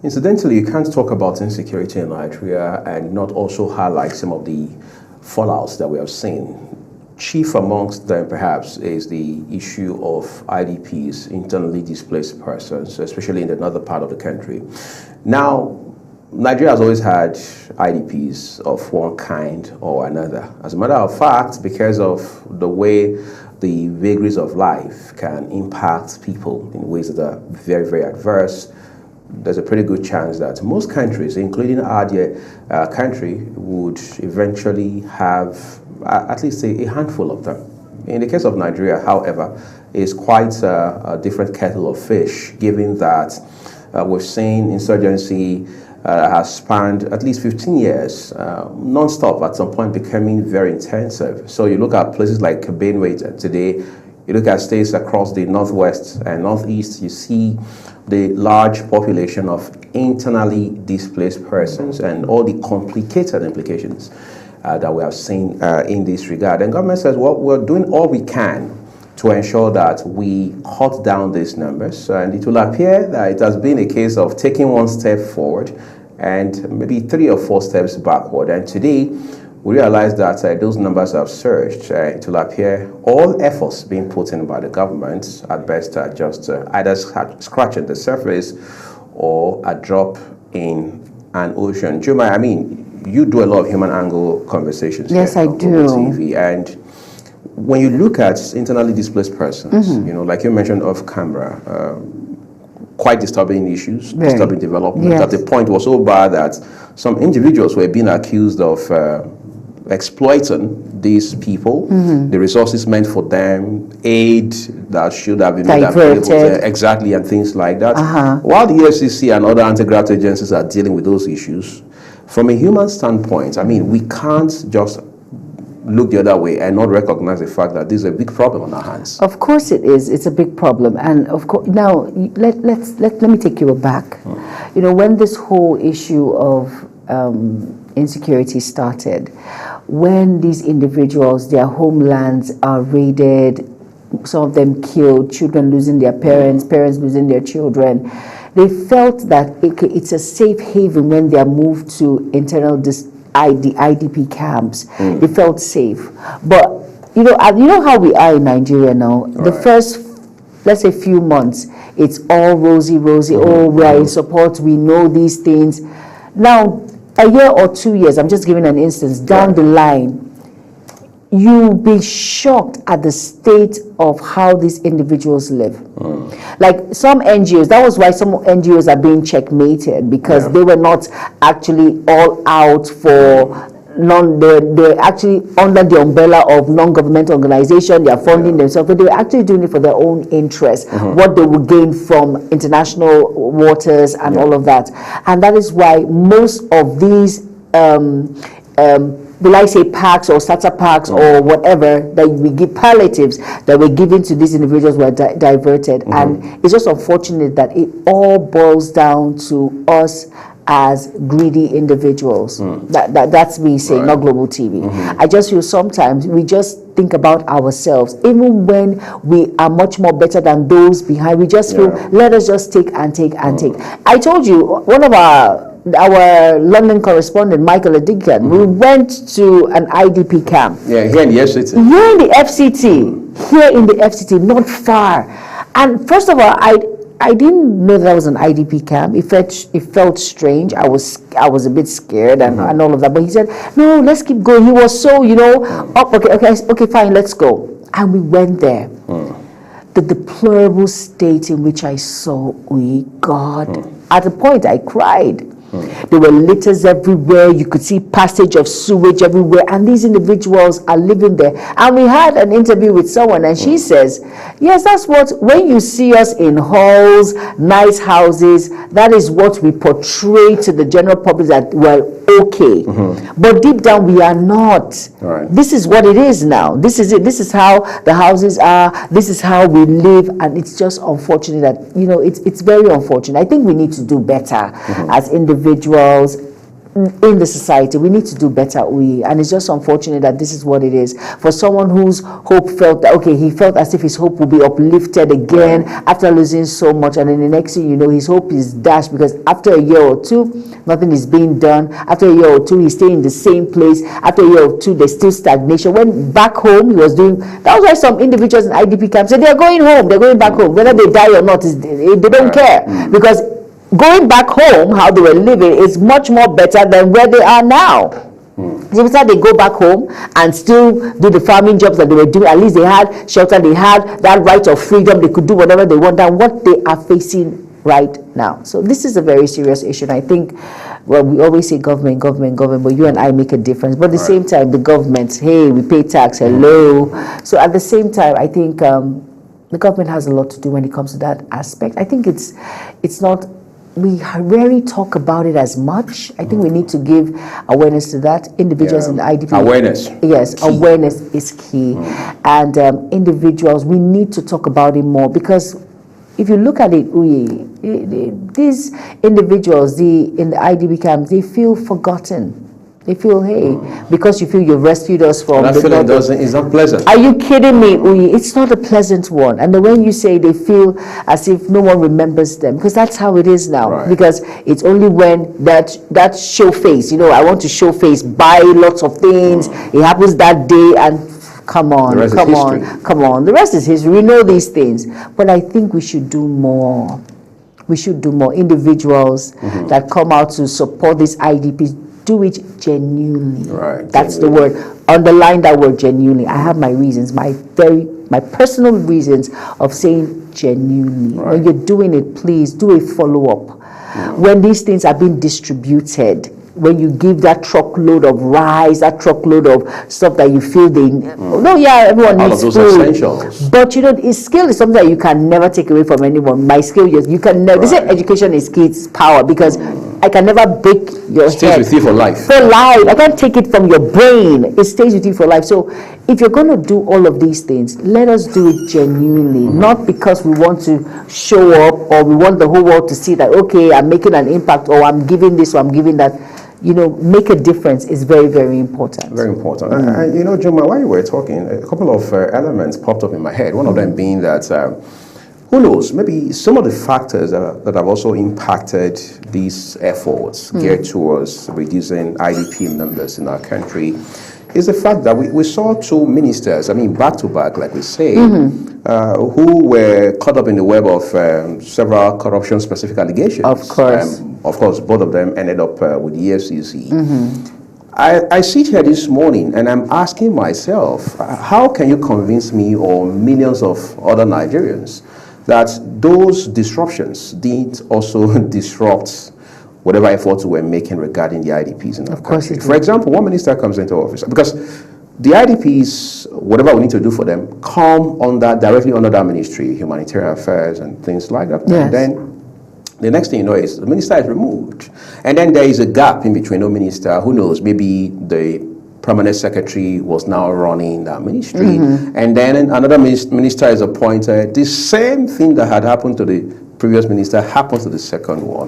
Incidentally, you can't talk about insecurity in Nigeria and not also highlight some of the fallouts that we have seen. Chief amongst them, perhaps, is the issue of IDPs, internally displaced persons, especially in the northern part of the country. Now, Nigeria has always had IDPs of one kind or another. As a matter of fact, because of the way the vagaries of life can impact people in ways that are very, very adverse, there's a pretty good chance that most countries, including our dear country, would eventually have at least a handful of them. In the case of Nigeria, however, it's quite a different kettle of fish, given that we've seen insurgency has spanned at least 15 years, non-stop, at some point becoming very intensive. So you look at places like Benue today, you look at states across the northwest and northeast, you see the large population of internally displaced persons and all the complicated implications that we have seen in this regard. And government says, well, we're doing all we can to ensure that we cut down these numbers. And it will appear that it has been a case of taking one step forward and maybe 3 or 4 steps backward. And today, we realize that those numbers have surged. It will appear all efforts being put in by the government at best are just either scratching the surface or a drop in an ocean. Juma, I mean, you do a lot of human angle conversations. Yes, I do. TV, and when you look at internally displaced persons, you know, like you mentioned off camera, quite disturbing issues, disturbing development. At the point was so bad that some individuals were being accused of exploiting these people, the resources meant for them, aid that should have been made available, exactly, and things like that. While the EFCC and other anti-graft agencies are dealing with those issues, from a human standpoint, I mean, we can't just look the other way and not recognize the fact that this is a big problem on our hands. Of course it is. It's a big problem. And of course, now, let me take you back. You know, when this whole issue of insecurity started, when these individuals, their homelands are raided, some of them killed, children losing their parents, parents losing their children, they felt that it's a safe haven when they are moved to internal IDP camps. They felt safe. But you know how we are in Nigeria now. The first, let's say, few months, it's all rosy. Oh, we are in support. We know these things. Now, a year or 2 years, I'm just giving an instance, down the line, you'll be shocked at the state of how these individuals live. Like some NGOs, that was why some NGOs are being checkmated, because they were not actually all out for they're actually under the umbrella of non-governmental organization. They are funding themselves, but they were actually doing it for their own interest, what they would gain from international waters and all of that. And that is why most of these will I say packs or starter packs or whatever that we give, palliatives that were given to these individuals were diverted. And it's just unfortunate that it all boils down to us as greedy individuals. That's me saying, not Global TV. I just feel sometimes we just think about ourselves, even when we are much more better than those behind. We just feel, let us just take and take and take. I told you, one of our London correspondent, Michael Adigan, we went to an IDP camp. Here in the FCT. Here in the FCT, not far. And first of all, I didn't know that was an IDP camp. It felt strange. I was a bit scared and all of that. But he said, no, let's keep going. He was so, okay, fine, let's go. And we went there. The deplorable state in which I saw, God. At a point, I cried. There were litters everywhere. You could see passage of sewage everywhere. And these individuals are living there. And we had an interview with someone, and she says, yes, that's what, when you see us in halls, nice houses, that is what we portray to the general public, that we're okay. But deep down, we are not. This is what it is now. This is it. This is how the houses are. This is how we live. And it's just unfortunate that, it's very unfortunate. I think we need to do better as individuals, in the society. We need to do better, and it's just unfortunate that this is what it is. For someone whose hope felt that, okay, he felt as if his hope would be uplifted again after losing so much, and then the next thing you know, his hope is dashed because after a year or two, nothing is being done. After a year or two, he's staying in the same place. After a year or two, there's still stagnation. When back home, he was doing, that was why some individuals in IDP camps said they're going home, they're going back home. Whether they die or not, they don't care, because going back home, how they were living, is much more better than where they are now. So they go back home and still do the farming jobs that they were doing. At least they had shelter, they had that right of freedom, they could do whatever they want, than what they are facing right now. So this is a very serious issue, and I think, well, we always say government, but you and I make a difference. But at the same time, the government, hey, we pay tax, hello. So at the same time, I think the government has a lot to do when it comes to that aspect. I think it's not, we rarely talk about it as much. I think we need to give awareness to that. Individuals in the IDP. Awareness. Yes, key. Awareness is key. And individuals, we need to talk about it more, because if you look at it, these individuals in the IDP camps, they feel forgotten. They feel, hey, because you feel you've rescued us from that feeling is not pleasant. Are you kidding me, Uyi? It's not a pleasant one. And the way you say they feel as if no one remembers them, because that's how it is now. Right. Because it's only when that show face, I want to show face, buy lots of things. It happens that day, and come on. The rest is history. We know these things. But I think we should do more. We should do more. Individuals that come out to support these IDPs, do it genuinely. Right. That's the word. Underline that word, genuinely. I have my reasons, my personal reasons of saying genuinely. Right. When you're doing it, please do a follow-up. When these things are being distributed, when you give that truckload of rice, that truckload of stuff that you feel everyone needs food. All of those essentials. But skill is something that you can never take away from anyone. My skill, you can never. They say education is key, it's power, because I can never break your head. It stays with you for life. For life. I can't take it from your brain. It stays with you for life. So if you're going to do all of these things, let us do it genuinely, not because we want to show up or we want the whole world to see that, okay, I'm making an impact, or I'm giving this, or I'm giving that. Make a difference is very, very important. Very important. And Juma, while you were talking, a couple of elements popped up in my head. One of them being that, who knows, maybe some of the factors that have also impacted these efforts geared towards reducing IDP numbers in our country is the fact that we saw two ministers, back to back, like we say, who were caught up in the web of several corruption-specific allegations. Of course. Of course, both of them ended up with the EFCC. I sit here this morning and I'm asking myself, how can you convince me or millions of other Nigerians that those disruptions didn't also disrupt whatever efforts we're making regarding the IDPs in our country? For example, one minister comes into office, because the IDPs, whatever we need to do for them, come directly under that ministry, humanitarian affairs and things like that. Yes. And then the next thing you know is the minister is removed. And then there is a gap in between no minister. Who knows, maybe the permanent secretary was now running that ministry. And then another minister is appointed. The same thing that had happened to the previous minister happens to the second one.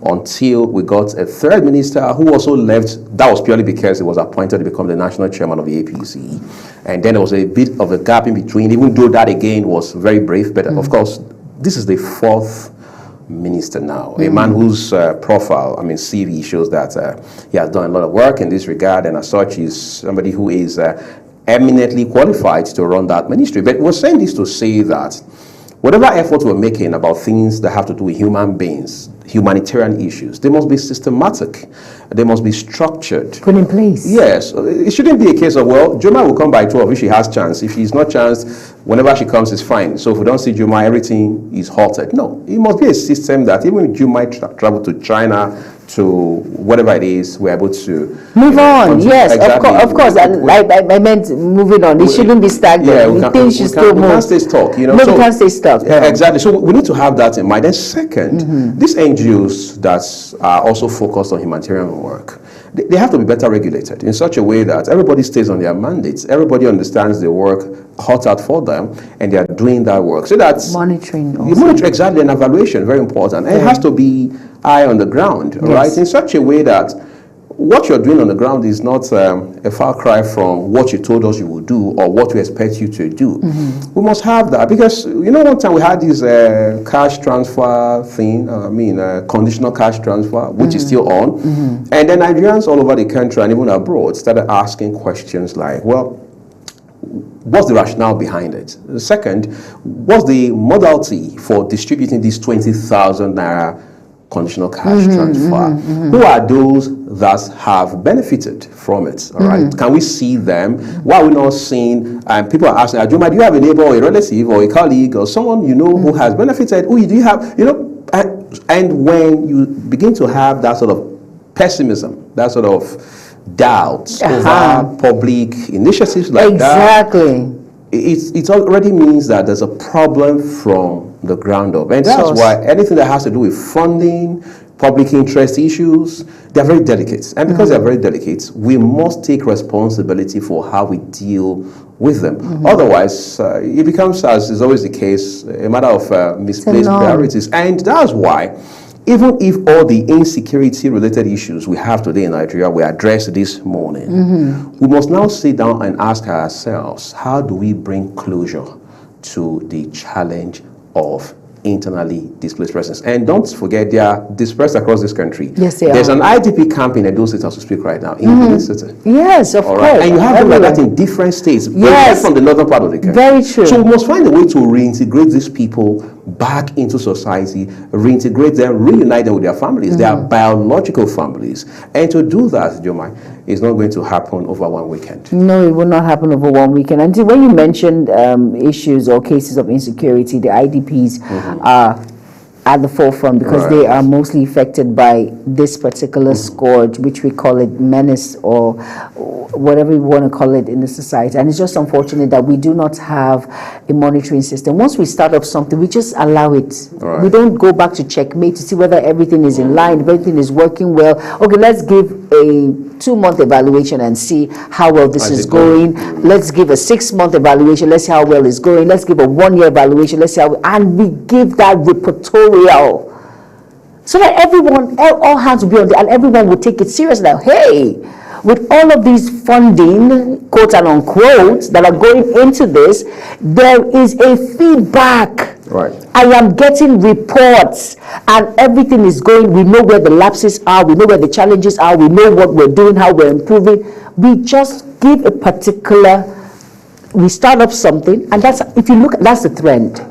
Until we got a third minister who also left. That was purely because he was appointed to become the national chairman of the APC. And then there was a bit of a gap in between, even though that again was very brief. But of course, this is the fourth minister now, a man whose profile, CV shows that he has done a lot of work in this regard, and as such is somebody who is eminently qualified to run that ministry. But we're saying this to say that whatever effort we're making about things that have to do with human beings, humanitarian issues, they must be systematic. They must be structured. Put in place. Yes. It shouldn't be a case of, well, Juma will come by 12 if she has chance. If she's not chanced, whenever she comes, it's fine. So if we don't see Juma, everything is halted. No. It must be a system that even if Juma travel to China, to whatever it is, we're able to move on. Yes, of course. And I meant moving on. It shouldn't be stagnant. We things should still move. We can't stay stuck. No, we can't stay stuck. Exactly. So we need to have that in mind. And second, these NGOs that are also focused on humanitarian work, they have to be better regulated in such a way that everybody stays on their mandates. Everybody understands the work hot out for them, and they are doing that work. So that's monitoring. Exactly, and evaluation, very important. And it has to be eye on the ground, right? In such a way that what you're doing on the ground is not a far cry from what you told us you would do or what we expect you to do. We must have that because, one time we had this cash transfer thing, conditional cash transfer, which is still on. And then Nigerians all over the country and even abroad started asking questions like, well, what's the rationale behind it? The second, what's the modality for distributing this 20,000 naira conditional cash transfer? Who are those that have benefited from it? All right, can we see them? Why are we not seeing? People are asking, Ajoma, do you have a neighbor or a relative or a colleague or someone who has benefited? Who do you have? And when you begin to have that sort of pessimism, that sort of doubts over public initiatives like that. It already means that there's a problem from the ground up. And that's why anything that has to do with funding, public interest issues, they're very delicate. And because they're very delicate, we must take responsibility for how we deal with them. Otherwise, it becomes, as is always the case, a matter of misplaced priorities. And that's why even if all the insecurity-related issues we have today in Nigeria were addressed this morning, we must now sit down and ask ourselves, how do we bring closure to the challenge of internally displaced persons? And don't forget, they are dispersed across this country. Yes, they There's are. an IDP camp in Edo State as we speak right now, in Benin City. Yes, of course. And you have them like that in different states, Yes. from the northern part of the country. Very true. So we must find a way to reintegrate these people back into society, reintegrate them, reunite them with their families, their biological families. And to do that, Jomai, is not going to happen over one weekend. No, it will not happen over one weekend. Until when you mentioned issues or cases of insecurity, the IDPs are at the forefront because they are mostly affected by this particular scourge, which we call it menace or whatever you want to call it in the society. And it's just unfortunate that we do not have a monitoring system. Once we start up something, we just allow it. We don't go back to checkmate to see whether everything is in line, if everything is working well. Okay, let's give a 2-month evaluation and see how well this is going. Let's give a 6-month evaluation. Let's see how well it's going. Let's give a 1-year evaluation. Let's see how, and we give that repertorial so that everyone, all hands will be on it, and everyone will take it seriously. Now, hey, with all of these funding, quote and unquote, that are going into this, there is a feedback. I am getting reports and everything is going. We know where the lapses are. We know where the challenges are. We know what we're doing, how we're improving. We just give a particular, we start up something, and that's, if you look, that's the trend.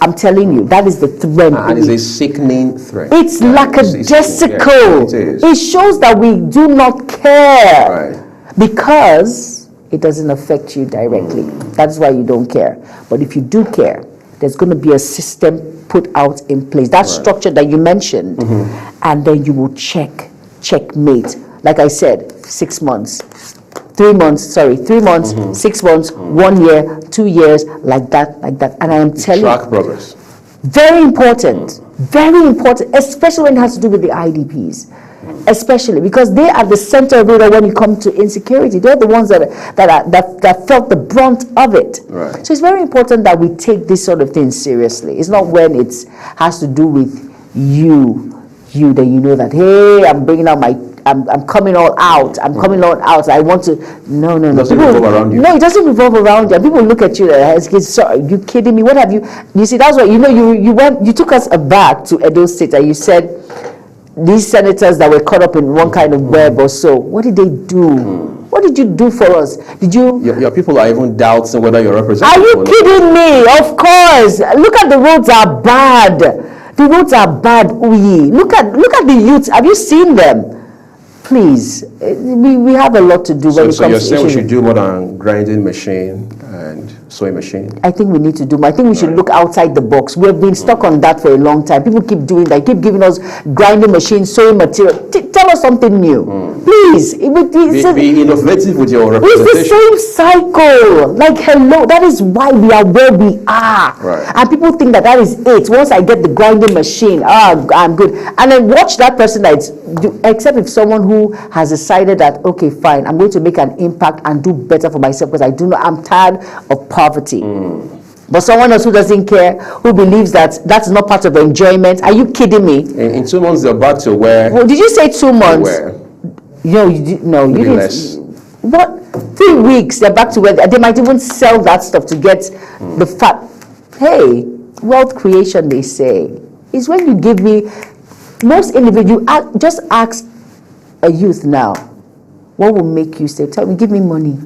I'm telling you, that is the trend. And it's a sickening trend. It's lackadaisical. It shows that we do not care because it doesn't affect you directly. That's why you don't care. But if you do care, there's going to be a system put out in place. That structure that you mentioned, and then you will checkmate. Like I said, 6 months. 3 months, 6 months, 1 year, 2 years, like that. And I am telling you, track progress. Very important, especially when it has to do with the IDPs, especially because they are the center of it when you come to insecurity. They're the ones that felt the brunt of it. So it's very important that we take this sort of thing seriously. It's not when it has to do with you that you know that, hey, I'm bringing out my, I'm coming all out. I'm coming all out. I want to. No. It doesn't revolve around you. No, it doesn't revolve around you. And people look at you like, "Sorry, you kidding me? What have you?" You see, that's what you took us back to Edo State, and you said these senators that were caught up in one kind of web or so. What did they do? What did you do for us? Did you? Your people are even doubting whether you're representing. Are you kidding me? Of course. Look at the roads are bad. The roads are bad. Uyi. Look at the youths. Have you seen them? Please, we have a lot to do when it comes to So you're saying we should do more than grinding machine and sewing machine? I think we need to do more. I think we should look outside the box. We have been stuck on that for a long time. People keep doing that, keep giving us grinding machine, sewing material. Tell us something new. Please. Be innovative with your representation. It's the same cycle. Like, hello, that is why we are where we are. And people think that is it. Once I get the grinding machine, I'm good. And then watch that person except if someone who has decided that, okay, fine, I'm going to make an impact and do better for myself because I'm tired of poverty. But someone else who doesn't care, who believes that that's not part of enjoyment, are you kidding me? In 2 months, they're back to where? Well, did you say 2 months? No, you Maybe didn't. less. What? 3 weeks, they're back to where they might even sell that stuff to get the fat. Hey, wealth creation, they say, is when you give me, most individuals, just ask a youth now, what will make you say, tell me, give me money.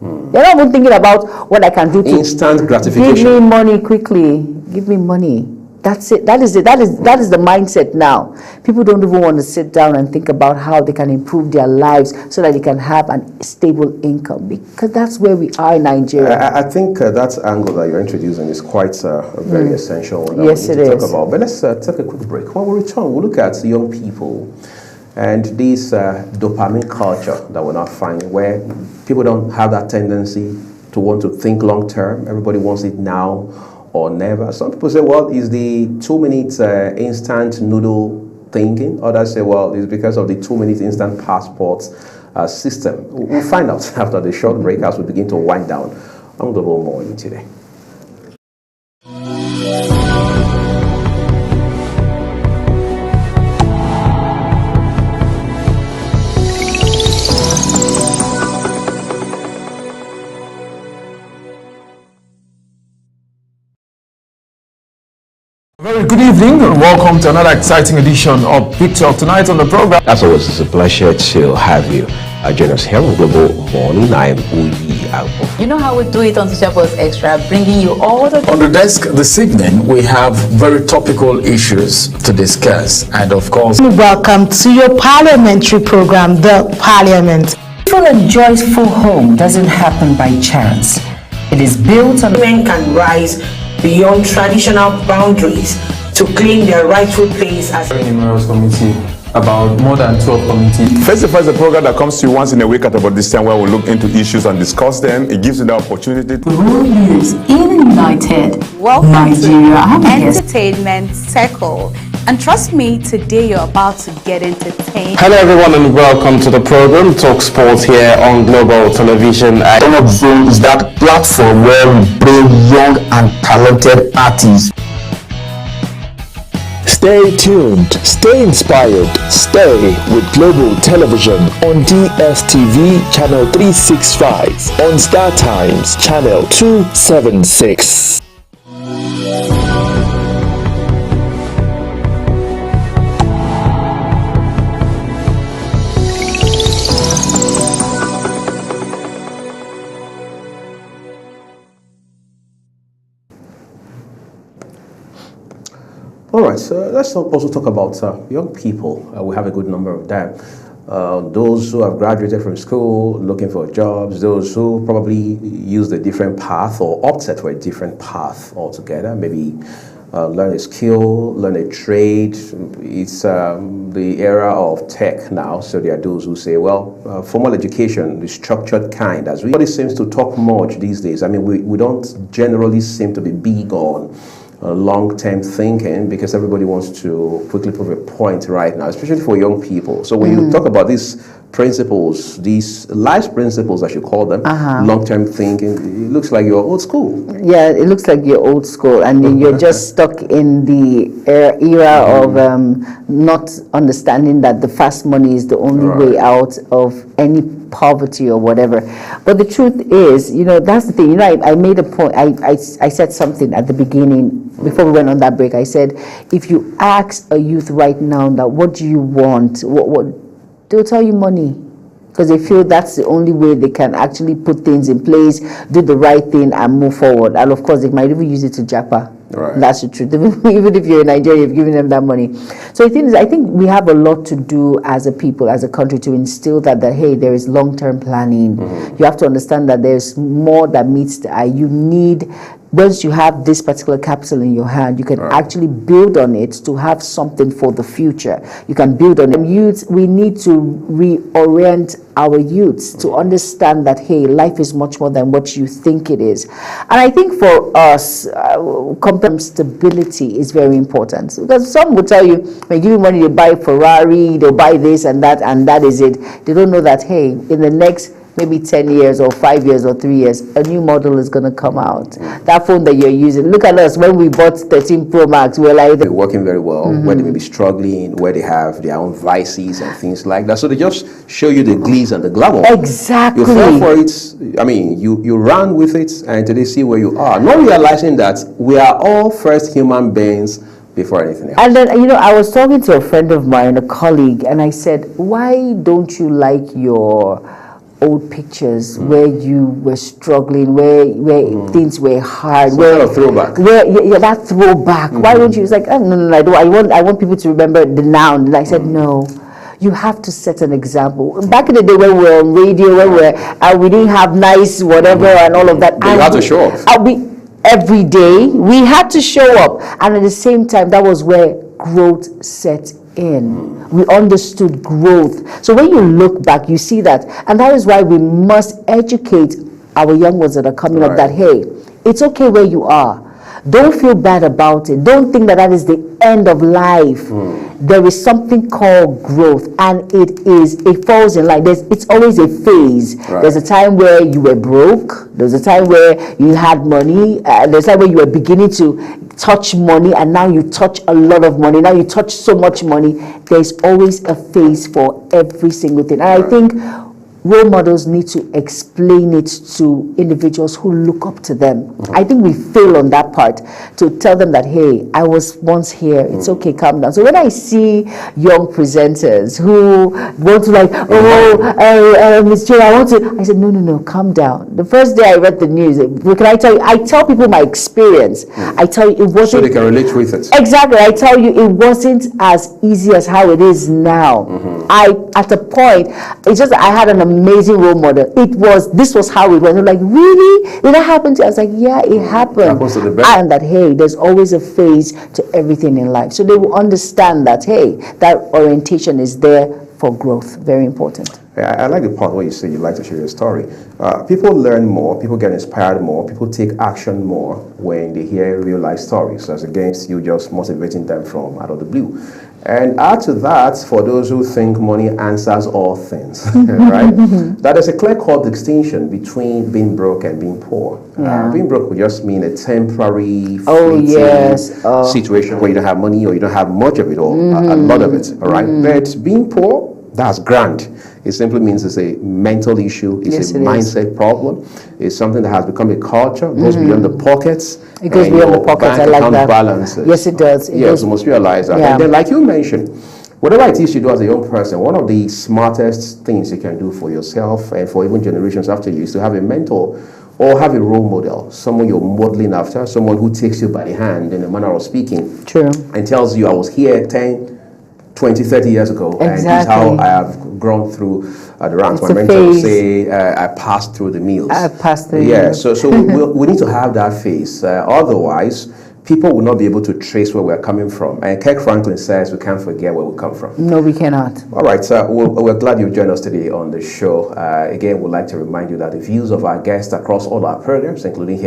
They're not even thinking about what I can do to instant gratification. Give me money quickly. Give me money. That's it. That is it. That is the mindset now. People don't even want to sit down and think about how they can improve their lives so that they can have a stable income, because that's where we are in Nigeria. I think that angle that you're introducing is quite a very essential one that Yes, we need it to is. talk about. But let's take a quick break. When we return, we'll look at young people and this dopamine culture that we now find, where people don't have that tendency to want to think long term. Everybody wants it now or never. Some people say, well, it's the 2 minutes instant noodle thinking. Others say, well, it's because of the 2 minutes instant passport system. We'll find out after the short break as we begin to wind down on Global Morning today. Very good evening and welcome to another exciting edition of Big Talk. Tonight on the program. As always, it's a pleasure to have you. Join us here on Global Morning. I am Uyi Alpo. You know how we do it on Social Post Extra, bringing you all the... On the desk this evening, we have very topical issues to discuss, and of course... Welcome to your parliamentary program, The Parliament. Peaceful and joyful home doesn't happen by chance. It is built on... Women can rise beyond traditional boundaries to claim their rightful place as a numerous committee, about more than 12 committees. Face to Face is a program that comes to you once in a week at about this time, where we look into issues and discuss them. It gives you the opportunity to World news in United Nigeria. Entertainment circle. And trust me, today you're about to get entertained. Hello everyone and welcome to the program Talk Sports here on Global Television. Talk Zone is that platform where we bring young and talented artists. Stay tuned, stay inspired, stay with Global Television on DSTV channel 365, on Star Times channel 276. All right, so let's also talk about young people. We have a good number of them. Those who have graduated from school, looking for jobs, those who probably used a different path or opted for a different path altogether, maybe learn a skill, learn a trade. It's the era of tech now, so there are those who say, well, formal education, the structured kind, as everybody seems to talk much these days. I mean, we don't generally seem to be big on long-term thinking, because everybody wants to quickly prove a point right now, especially for young people. So when you talk about these principles, these life principles, I should call them, long-term thinking, it looks like you're old school. Yeah, it looks like you're old school, and then you're just stuck in the era of not understanding that the fast money is the only way out of any poverty or whatever. But the truth is, that's the thing. I made a point. I said something at the beginning before we went on that break. I said, if you ask a youth right now that what do you want, what they'll tell you money, because they feel that's the only way they can actually put things in place, do the right thing, and move forward. And of course, they might even use it to japa. Right. That's the truth. Even if you're in Nigeria, you've given them that money. So the thing is, I think we have a lot to do as a people, as a country, to instill that hey, there is long-term planning. You have to understand that there's more that meets the eye. You need, once you have this particular capital in your hand, you can actually build on it to have something for the future. You can build on it. Youths, we need to reorient our youths to understand that, hey, life is much more than what you think it is. And I think for us, stability is very important, because some will tell you, when you give you money, they buy a Ferrari, they'll buy this and that is it. They don't know that, hey, in the next maybe 10 years or 5 years or 3 years, a new model is going to come out. That phone that you're using, look at us, when we bought 13 Pro Max, we're like... They're working very well, where they may be struggling, where they have their own vices and things like that. So they just show you the glitz and the glamour. Exactly. You fall for it, I mean, you run with it, and today see where you are. Not realizing that we are all first human beings before anything else. And then, you know, I was talking to a friend of mine, a colleague, and I said, why don't you like your old pictures where you were struggling, where things were hard, Some where kind of throwback. Where that throwback. Why don't you? It's like, oh, no, I want people to remember the noun. And I said, no. You have to set an example. Back in the day when we were on radio, when we didn't have nice whatever and all of that. But you had to show off. Every day we had to show up, and at the same time, that was where growth set in. We understood growth. So when you look back, you see that, and that is why we must educate our young ones that are coming up that, hey, it's okay where you are. Don't feel bad about it. Don't think that is the end of life. There is something called growth, and it falls in line. It's always a phase. There's a time where you were broke. There's a time where you had money. There's a time where you were beginning to touch money, and now you touch a lot of money. Now you touch so much money. There's always a phase for every single thing. And I think role models need to explain it to individuals who look up to them. I think we fail on that part, to tell them that, hey, I was once here, it's okay, calm down. So when I see young presenters who want to like, Ms. J, I want to, I said, no, calm down. The first day I read the news, can I tell you, I tell people my experience. I tell you, it wasn't... So they can relate with it. Exactly. I tell you, it wasn't as easy as how it is now. At a point, it's just, I had an amazing role model. This was how it went. I'm like, really? Did that happen to you? I was like, yeah, it happened. And that, hey, there's always a phase to everything in life. So they will understand that, hey, that orientation is there for growth. Very important. I like the part where you say you like to share your story. People learn more, people get inspired more, people take action more when they hear real life stories, as against you just motivating them from out of the blue. And add to that, for those who think money answers all things, right? That is a clear-cut distinction between being broke and being poor. Being broke would just mean a temporary, fleeting situation where you don't have money or you don't have much of it or a lot of it, all right? But being poor, that's grand. It simply means it's a mental issue, it's a mindset problem, it's something that has become a culture, goes beyond the pockets. It goes beyond the pockets, I like that. Balances. Yes, it does. Yes, you must realize that. And then, like you mentioned, whatever it is you do as a young person, one of the smartest things you can do for yourself and for even generations after you is to have a mentor or have a role model, someone you're modeling after, someone who takes you by the hand in a manner of speaking. True. And tells you, I was here 10, 20, 30 years ago, and this is how I have grown through the ranks. My mentor would say, I passed through the meals. I passed through. Yeah, so we need to have that face. Otherwise, people will not be able to trace where we're coming from. And Kirk Franklin says we can't forget where we come from. No, we cannot. All right, so we're glad you joined us today on the show. Again, we'd like to remind you that the views of our guests across all our programs, including here